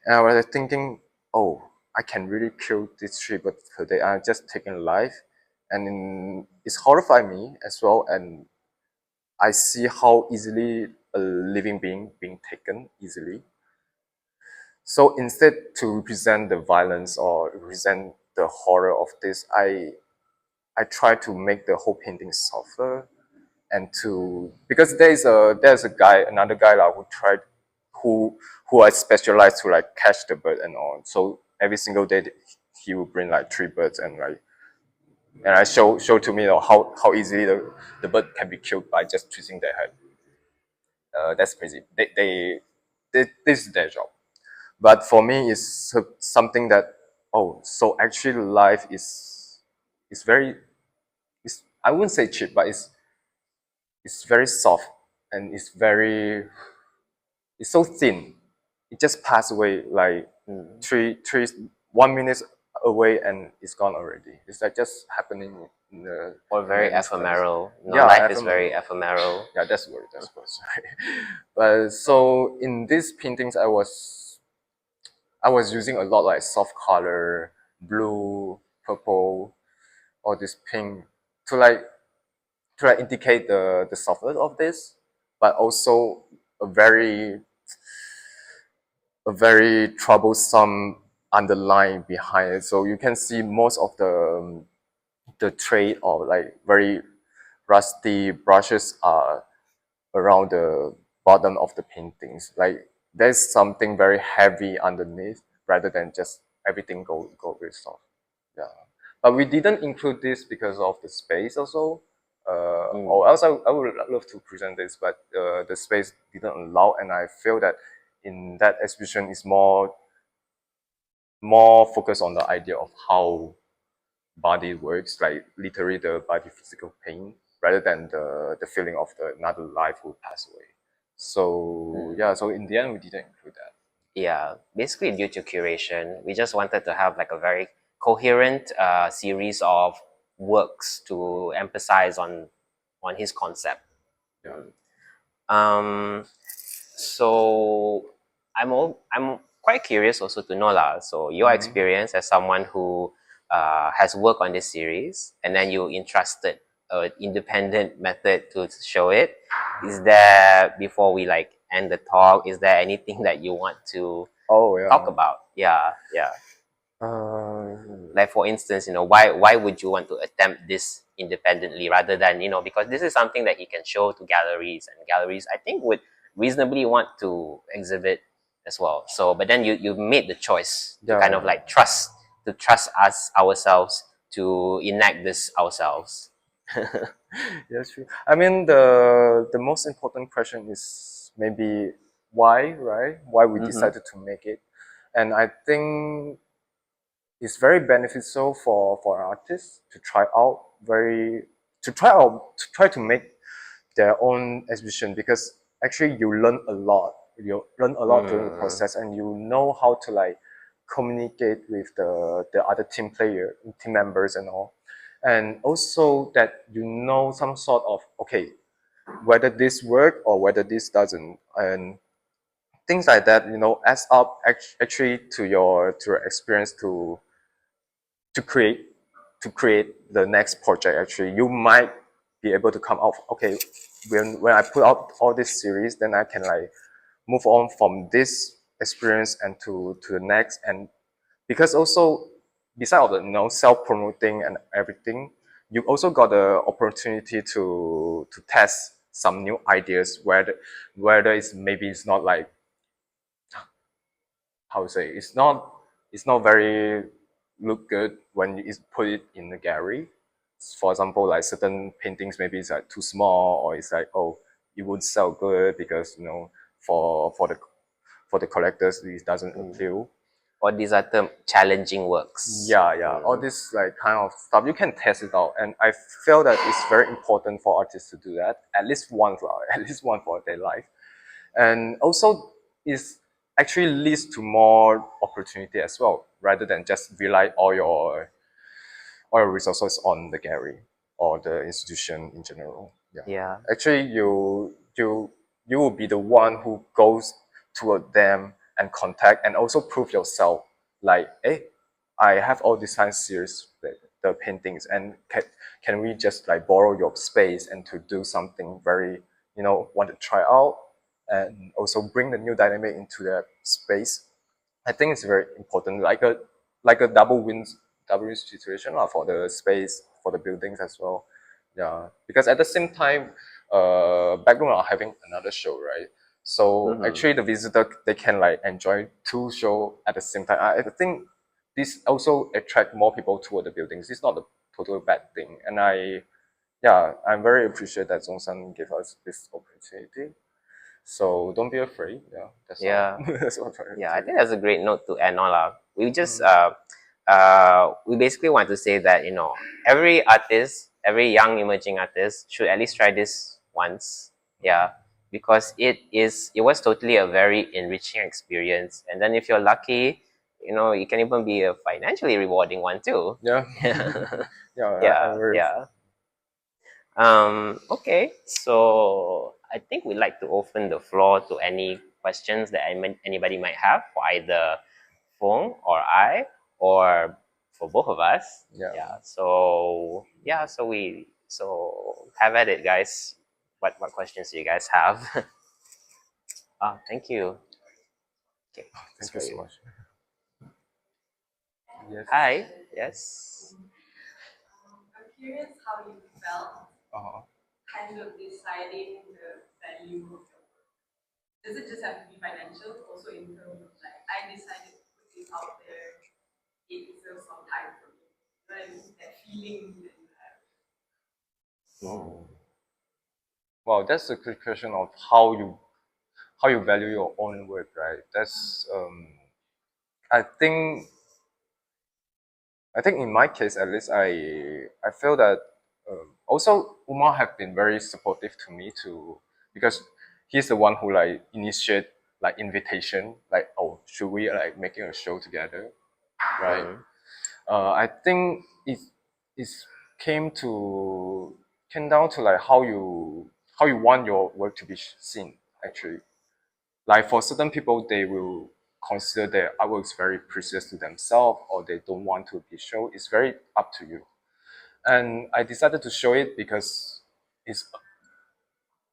and I was thinking, oh, I can really kill these three birds per day. I'm just taking life, and it's horrified me as well, and I see how easily a living being being taken easily. So instead to represent the violence or represent the horror of this, I try to make the whole painting softer, and to because there's another guy like, who I specialized to like catch the bird and all. So every single day he will bring like three birds, and I show to me how easily the bird can be killed by just twisting their head. That's crazy. This is their job. But for me, it's something that, oh, so actually life is very, I wouldn't say cheap, but it's very soft, and it's so thin. It just passed away like three 1 minute away, and it's gone already. It's like just happening in the Or very in instance. ephemeral. Yeah, Life is very ephemeral. Yeah, that's the word. Sorry. But so in these paintings, I was using a lot like soft color, blue, purple, or this pink to like indicate the softness of this, but also a very a very troublesome underline behind it. So you can see most of the trade or like very rusty brushes are around the bottom of the paintings. Like there's something very heavy underneath rather than just everything go very soft. Yeah, but we didn't include this because of the space also. Or else I would love to present this, but the space didn't allow, and I feel that in that exhibition is more focused on the idea of how body works, like literally the body physical pain, rather than the feeling of the another life who passed away. So yeah, so in the end we didn't include that. Yeah, basically due to curation, we just wanted to have like a very coherent series of works to emphasize on his concept. Yeah. So I'm quite curious also to know lah. So your experience as someone who has worked on this series, and then you entrusted an independent method to show it. Is there, before we like end the talk, is there anything that you want to talk about? Yeah. Like for instance, why would you want to attempt this independently rather than, because this is something that he can show to galleries, and galleries I think would reasonably want to exhibit as well. So but then you made the choice to kind of like trust us ourselves to enact this ourselves. Yes, true. I mean, the most important question is maybe why, right? Why we decided to make it, and I think it's very beneficial for artists to try to make their own exhibition, because actually you learn a lot. You learn a lot during the process, and you know how to like communicate with the other team members and all, and also that you know some sort of okay whether this work or whether this doesn't, and things like that, adds up actually to your experience to create to create the next project. Actually, you might be able to come out okay when I put out all this series, then I can like move on from this experience and to the next. And because also beside of the self-promoting and everything, you also got the opportunity to test some new ideas, whether it's not like how to say, it's not very look good when you put it in the gallery. For example, like certain paintings maybe it's like too small, or it's like, oh, it won't sell good because for the collectors it doesn't appeal. Or these are termed challenging works. Yeah, all this like kind of stuff you can test it out, and I feel that it's very important for artists to do that at least once, at least one for their life. And also is actually leads to more opportunity as well, rather than just rely all your resources on the gallery or the institution in general. Yeah. Actually, you will be the one who goes toward them and contact and also prove yourself. Like, hey, I have all these science series, the paintings, and can we just like borrow your space and to do something very, want to try out, and also bring the new dynamic into the space. I think it's very important, like a double win situation for the space, for the buildings as well. Yeah, because at the same time, Backroom are having another show, right? So actually, the visitor they can like enjoy two shows at the same time. I think this also attract more people toward the buildings. It's not a total bad thing, and I'm very appreciative that Zhongshan gave us this opportunity. So don't be afraid. Yeah, that's Yeah. all. That's all. Yeah, I think that's a great note to end on. We just we basically want to say that every artist, every young emerging artist should at least try this once. Yeah, because it was totally a very enriching experience, and then if you're lucky, it can even be a financially rewarding one too. Yeah. Yeah, yeah. Okay, so I think we'd like to open the floor to any questions that anybody might have for either Fung or I, or for both of us. Yeah. So have at it, guys. What questions do you guys have? Thank you. Okay, Thank you so much. Yes. Hi. Yes. I'm curious how you felt Uh-huh. kind of deciding the value of your work. Does it just have to be financial? Also in terms of like, I decided to put this out there, it deserves some time for me. That feeling that you have. Oh. Wow, that's a good question of how you value your own work, right? That's I think I think in my case at least I feel that also Umar have been very supportive to me too, because he's the one who like initiate like invitation, like, oh, should we like making a show together, right? I think it came to came down to like how you want your work to be seen. Actually, like for certain people, they will consider their artworks very precious to themselves or they don't want to be shown. It's very up to you. And I decided to show it because it's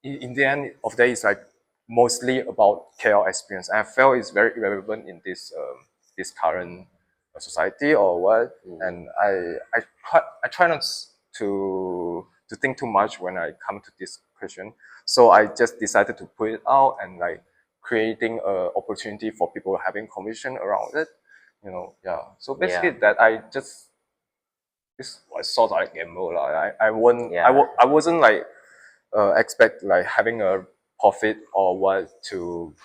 in the end of the day, it's like mostly about KL experience. And I felt it's very relevant in this current society or what. And I try not to think too much when I come to this question. So I just decided to put it out and like creating an opportunity for people having conviction around it. Yeah. So basically, that I just this was sort of like gamble lah. I wasn't like expect like having a profit or what to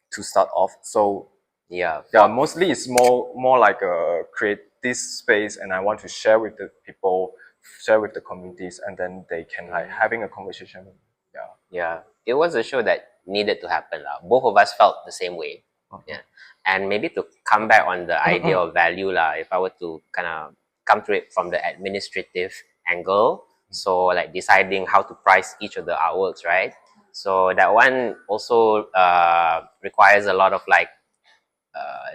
start off. So Yeah. mostly it's more like a create this space, and I want to share with the people, share with the communities, and then they can like having a conversation. Yeah. Yeah. It was a show that needed to happen. Both of us felt the same way. Yeah. And maybe to come back on the idea of value, if I were to kind of come to it from the administrative angle, so like deciding how to price each of the artworks, right? So that one also requires a lot of like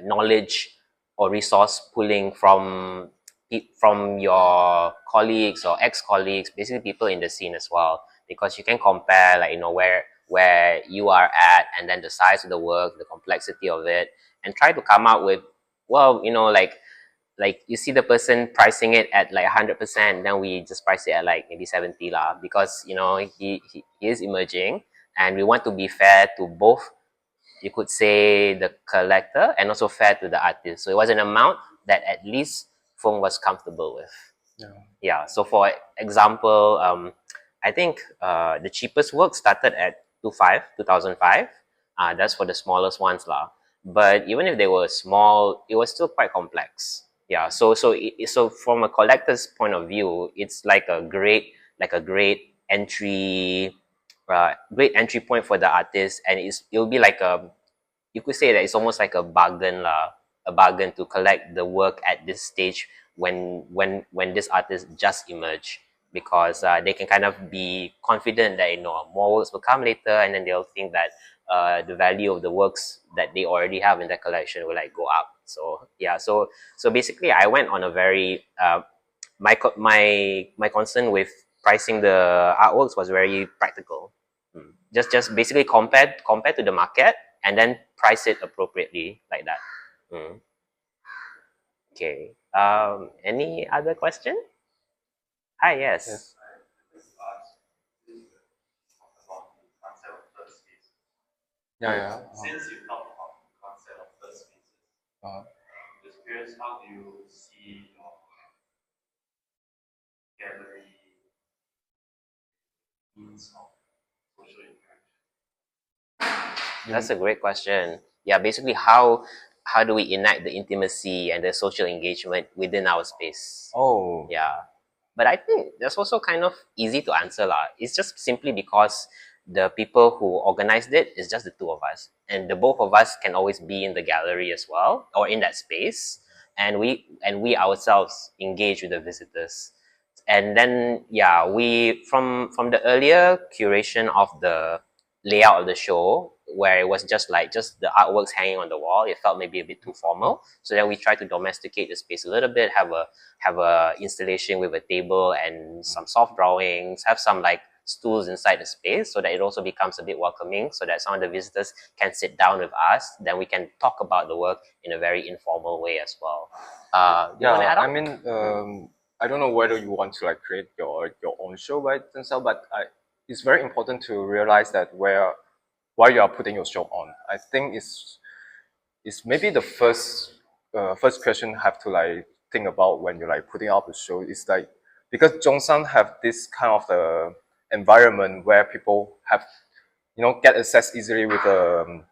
knowledge or resource pulling from your colleagues or ex-colleagues, basically people in the scene as well, because you can compare like where you are at and then the size of the work, the complexity of it, and try to come out with, well, like you see the person pricing it at like 100%, then we just price it at like maybe 70 lah, because he is emerging and we want to be fair to both, you could say, the collector and also fair to the artist. So it was an amount that at least Fung was comfortable with. Yeah. So for example, I think the cheapest work started at 2005. That's for the smallest ones lah. But even if they were small, it was still quite complex. Yeah. So from a collector's point of view, it's like a great entry great entry point for the artist, and it'll be like you could say that it's almost like a bargain lah, a bargain to collect the work at this stage when this artist just emerge, because they can kind of be confident that more works will come later, and then they'll think that the value of the works that they already have in their collection will like go up. So yeah, so basically I went on a very my concern with pricing the artworks was very practical. Just basically compare to the market and then price it appropriately like that. Okay. Any other question? Hi, yes. Yeah. Since you talked about the concept of third spaces, I'm just curious, how do you see your gallery means of social interaction? That's a great question. Yeah, basically how do we enact the intimacy and the social engagement within our space? Oh. Yeah. But I think that's also kind of easy to answer lah. It's just simply because the people who organized it is just the two of us, and the both of us can always be in the gallery as well or in that space, and we ourselves engage with the visitors. And then we from the earlier curation of the layout of the show, where it was just the artworks hanging on the wall, it felt maybe a bit too formal. So then we tried to domesticate the space a little bit, have a installation with a table and some soft drawings, have some like stools inside the space, so that it also becomes a bit welcoming, so that some of the visitors can sit down with us, then we can talk about the work in a very informal way as well. You want to add on? I mean, I don't know whether you want to like create your own show by yourself, but it's very important to realize that why you are putting your show on. I think it's maybe the first question you have to like think about when you're like putting out the show. Is like, because Zhongshan have this kind of environment where people have get access easily with a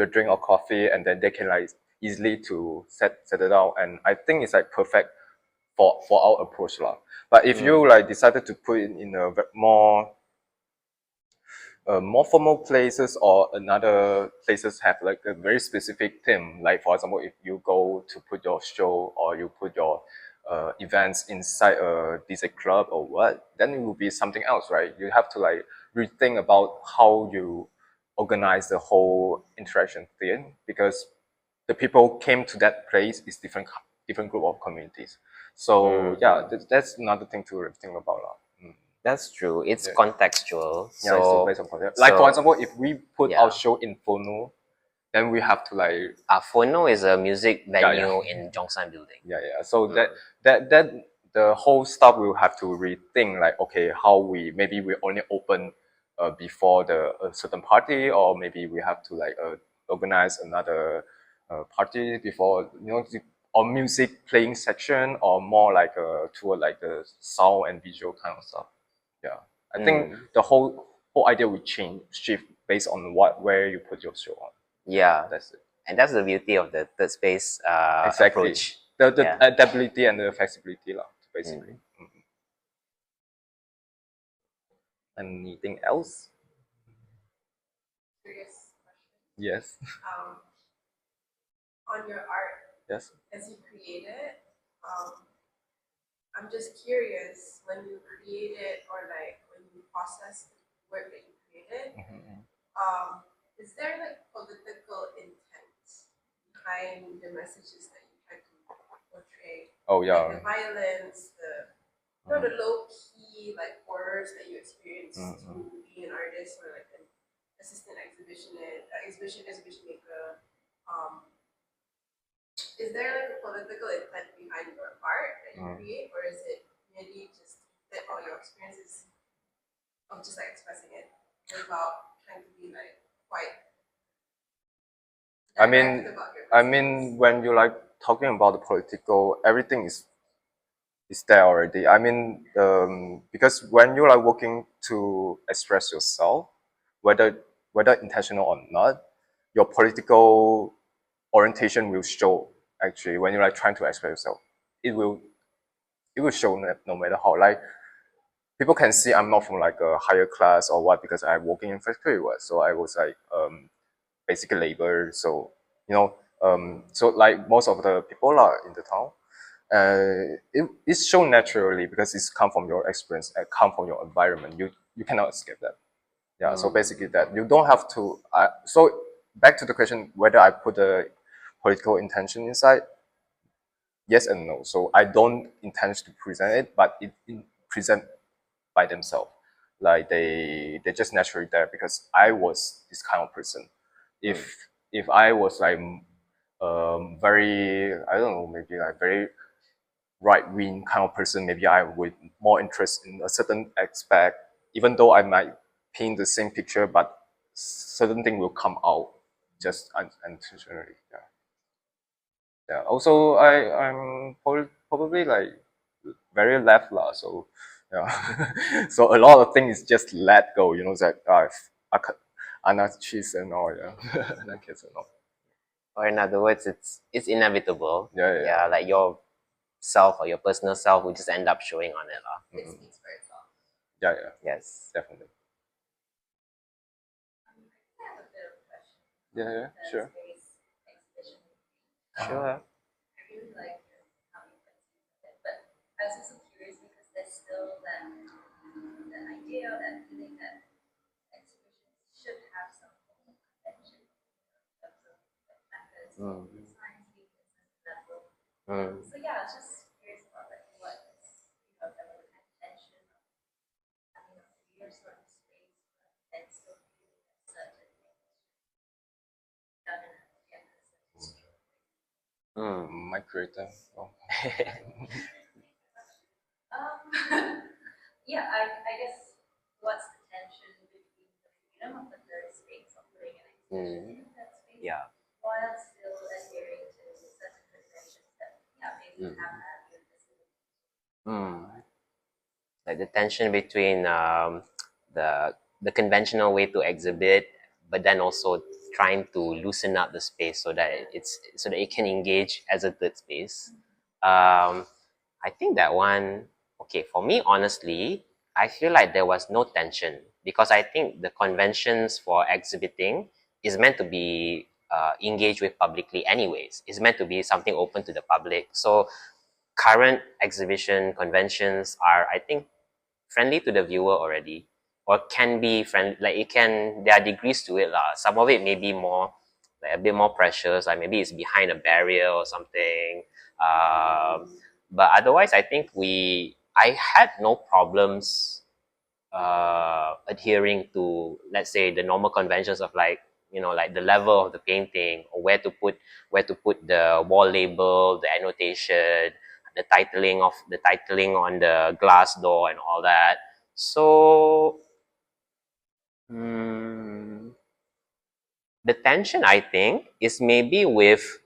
drink or coffee, and then they can like easily to set it out. And I think it's like perfect for our approach lah. But if you like decided to put it in a more formal places, or another places have like a very specific theme, like for example, if you go to put your show or you put your events inside a DJ club or what, then it will be something else, right? You have to like rethink about how you organize the whole interaction thing, because the people came to that place is different group of communities. So yeah, that's another thing to think about. That's true. It's contextual. Yeah, it's So, based on context. Like for example, if we put our show in Fono, then we have to like. Fono is a music venue in Zhongshan Building. Yeah. So that the whole stuff will have to rethink. Like, okay, how we only open before the certain party, or maybe we have to like organize another party before, or music playing section, or more like toward like the sound and visual kind of stuff. Yeah, I think the whole idea will shift based on where you put your show on. Yeah, that's it. And that's the beauty of the third space Exactly. approach. The adaptability and the flexibility, basically. Anything else? Curious question. Yes. On your art, yes. As you create it, I'm just curious, when you create it or like when you process the work that you created, is there like political intent behind the messages that you try to portray? Oh yeah. Like the violence, the the low key like horrors that you experience through being an artist or like an assistant exhibition maker. Is there like a political intent behind your art that you create, or is it merely just that all your experiences of just like expressing it without trying to be like quite? I mean, when you like talking about the political, everything is there already. I mean, because when you're like working to express yourself, whether intentional or not, your political orientation will show. Actually, when you're like trying to express yourself, it will show no matter how. Like people can see I'm not from like a higher class or what, because I'm working in factory. So I was like basic labor. So so like most of the people are in the town. It's shown naturally because it's come from your experience and come from your environment. You cannot escape that. Yeah. So basically, that you don't have to. So back to the question whether I put a political intention inside. Yes and no. So I don't intend to present it, but it present by themselves. Like they're just naturally there because I was this kind of person. If I was like very, I don't know, maybe like very right wing kind of person, maybe I would more interest in a certain aspect, even though I might paint the same picture, but certain thing will come out just unintentionally. Yeah. Also, I'm probably like very left lah. So yeah. So a lot of things just let go. That anarchists and all. Yeah. Anarchists and all. Or in other words, it's inevitable. Yeah. Like your self or your personal self will just end up showing on it. It speaks for itself. Yeah. Yes. Definitely. I have a bit of a question. Yeah. Sure. Sure. I really like how you conceived it, but I was also curious because there's still that idea or that feeling that exhibitions should have some form of convention in terms of like methods, science being a certain level. So yeah, I was just curious about like what is there was a tension of having a clear sort of space, but then still feeling that certain things done in My creator. Oh. Yeah, I guess what's the tension between the freedom of the third space of putting an exhibition in that space, while still adhering to certain conventions that maybe have had your facility. Like the tension between the conventional way to exhibit, but then also trying to loosen up the space so that it can engage as a third space. I think that one, okay, for me, honestly, I feel like there was no tension because I think the conventions for exhibiting is meant to be engaged with publicly anyways. It's meant to be something open to the public. So current exhibition conventions are, I think, friendly to the viewer already, or can be friendly. Like there are degrees to it lah. Some of it may be more like a bit more precious, like maybe it's behind a barrier or something. But otherwise, I think I had no problems adhering to, let's say, the normal conventions of like, like the level of the painting, or where to put the wall label, the annotation, the titling on the glass door and all that. So the tension, I think, is maybe with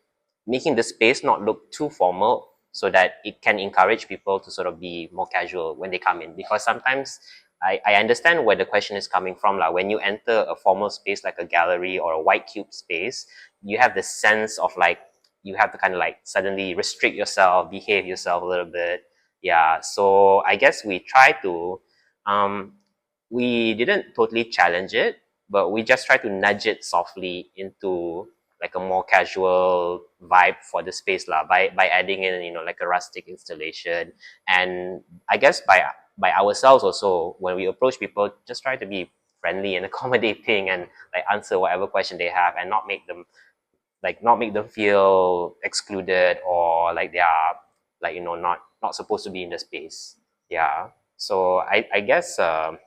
making the space not look too formal, so that it can encourage people to sort of be more casual when they come in. Because sometimes I understand where the question is coming from. Like when you enter a formal space like a gallery or a white cube space, you have the sense of like, you have to kind of like suddenly restrict yourself, behave yourself a little bit. Yeah. So I guess um, we didn't totally challenge it, but we just try to nudge it softly into like a more casual vibe for the space lah, by adding in, like a rustic installation. And I guess by ourselves also, when we approach people, just try to be friendly and accommodating, and like answer whatever question they have, and not make them feel excluded, or like they are like, not supposed to be in the space. Yeah. So I guess I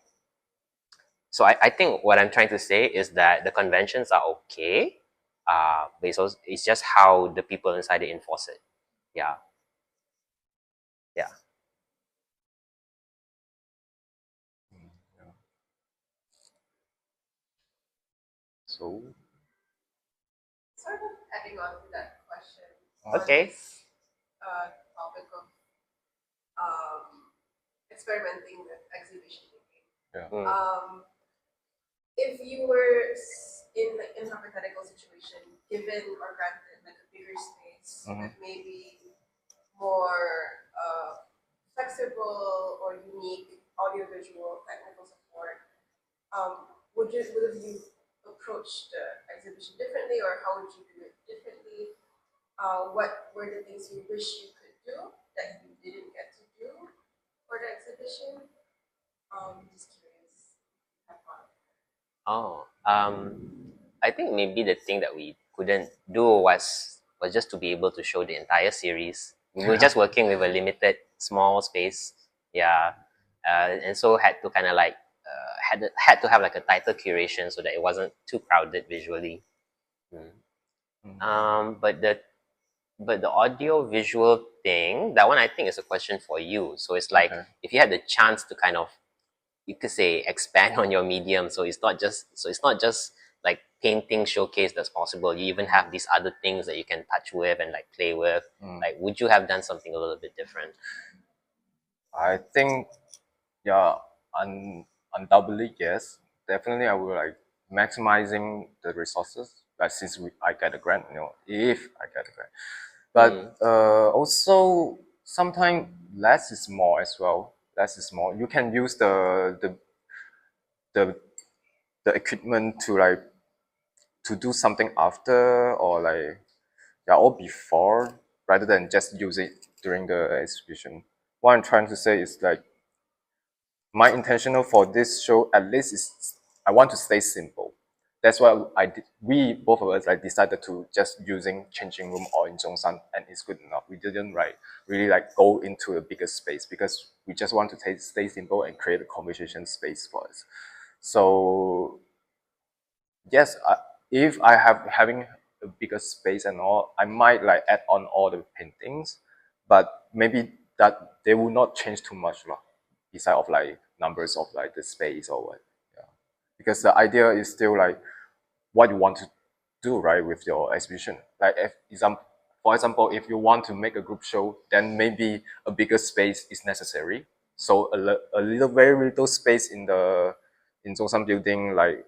think what I'm trying to say is that the conventions are okay, but it's just how the people inside it enforce it. Yeah. Yeah. Yeah. So Sort of adding on to that question. Okay. On this topic of experimenting with exhibition making. yeah. If you were in a hypothetical situation, given or granted like a bigger space with maybe more flexible or unique audiovisual technical support, would you approach the exhibition differently, or how would you do it differently? What were the things you wish you could do that you didn't get to do for the exhibition? Just curious. Oh, I think maybe the thing that we couldn't do was just to be able to show the entire series. We were just working with a limited small space. Yeah. And so had to kind of like had to have like a tighter curation, so that it wasn't too crowded visually. But the audio visual thing, that one I think is a question for you. So it's like, Okay. if you had the chance to kind of, you could say, expand on your medium, so it's not just like painting showcase that's possible. You even have these other things that you can touch with and like play with. Like, would you have done something a little bit different? I think, yeah, undoubtedly yes. Definitely, I will like maximizing the resources. Like since I get a grant, if I get a grant, but also sometimes less is more as well. Less is more. You can use the the equipment to like to do something after, or like, yeah, or before, rather than just use it during the exhibition. What I'm trying to say is like, my intentional for this show at least is I want to stay simple. That's why we both of us like decided to just using changing room or in Zhongshan, and it's good enough. We didn't like really like go into a bigger space, because we just want to stay simple and create a conversation space for us. So yes, if I having a bigger space and all, I might like add on all the paintings, but maybe that they will not change too much, beside of like numbers of like the space or what. Yeah, because the idea is still like what you want to do, right, with your exhibition. Like for example, if you want to make a group show, then maybe a bigger space is necessary. So a little, very little space in Zhongshan building, like,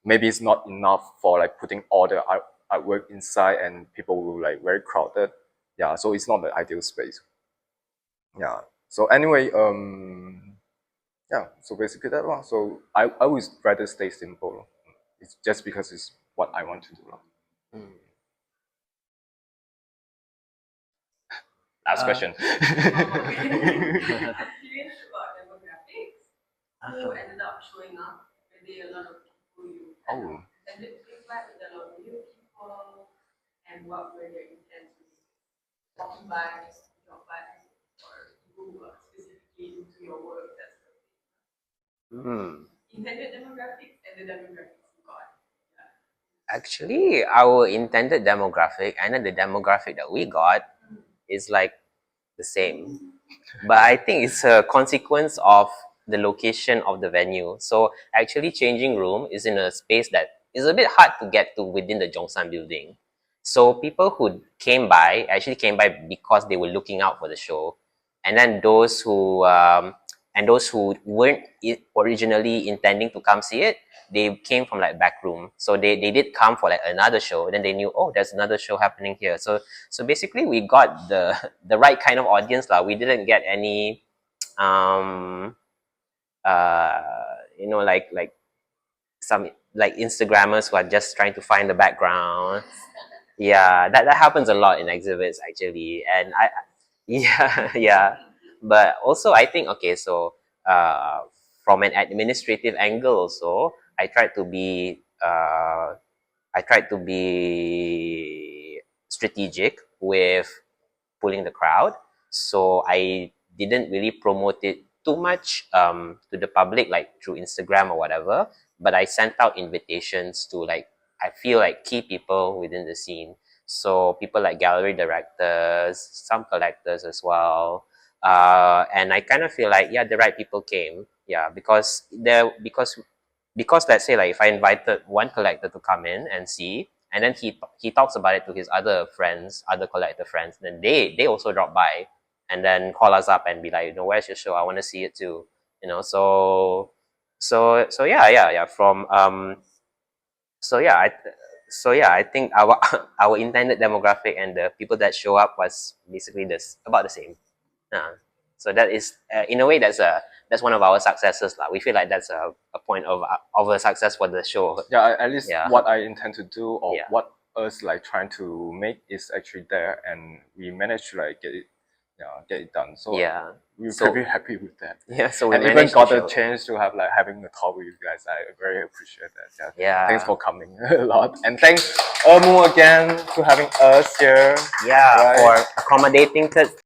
maybe it's not enough for like putting all the artwork inside, and people will like very crowded. Yeah, so it's not the ideal space. Yeah. So anyway, yeah. So basically that one. So I would rather stay simple. It's just because it's what I want to do. Last question. I'm curious about demographics. Who ended up showing up? Maybe a lot of people you Oh. attended things like with a lot of new people and what were their intents with walking by, job by, or people who are specifically into your work, that sort of thing. Intended demographics and the demographics you got. Actually, our intended demographic and then the demographic that we got is like the same. But I think it's a consequence of the location of the venue. So actually changing room is in a space that is a bit hard to get to within the Zhongshan building. So people who came by actually came by because they were looking out for the show. And then those who weren't originally intending to come see it, they came from like back room. So they did come for like another show. Then they knew, oh, there's another show happening here. So basically we got the right kind of audience lah. We didn't get any like some like Instagrammers who are just trying to find the background. Yeah, that happens a lot in exhibits actually. And yeah. But also I think okay, so from an administrative angle also, I tried to be strategic with pulling the crowd. So I didn't really promote it too much to the public, like through Instagram or whatever. But I sent out invitations to like, I feel like key people within the scene. So people like gallery directors, some collectors as well. And I kind of feel like, yeah, the right people came. Yeah, because let's say like if I invited one collector to come in and see, and then he talks about it to his other friends, other collector friends, then they also drop by and then call us up and be like, where's your show? I want to see it too. So yeah. I think our our intended demographic and the people that show up was basically this about the same. So that is in a way that's one of our successes lah. We feel like that's a point of a success for the show. Yeah, at least Yeah. what I intend to do or Yeah. what us like trying to make is actually there, and we managed to like get it done. So Yeah. we're So- pretty happy with that. Yeah, so we And even managed got to the show. chance to have like having a talk with you guys. I very appreciate that. Yeah. Thanks for coming a lot, and thanks Mu again to having us here. Yeah, Right. for accommodating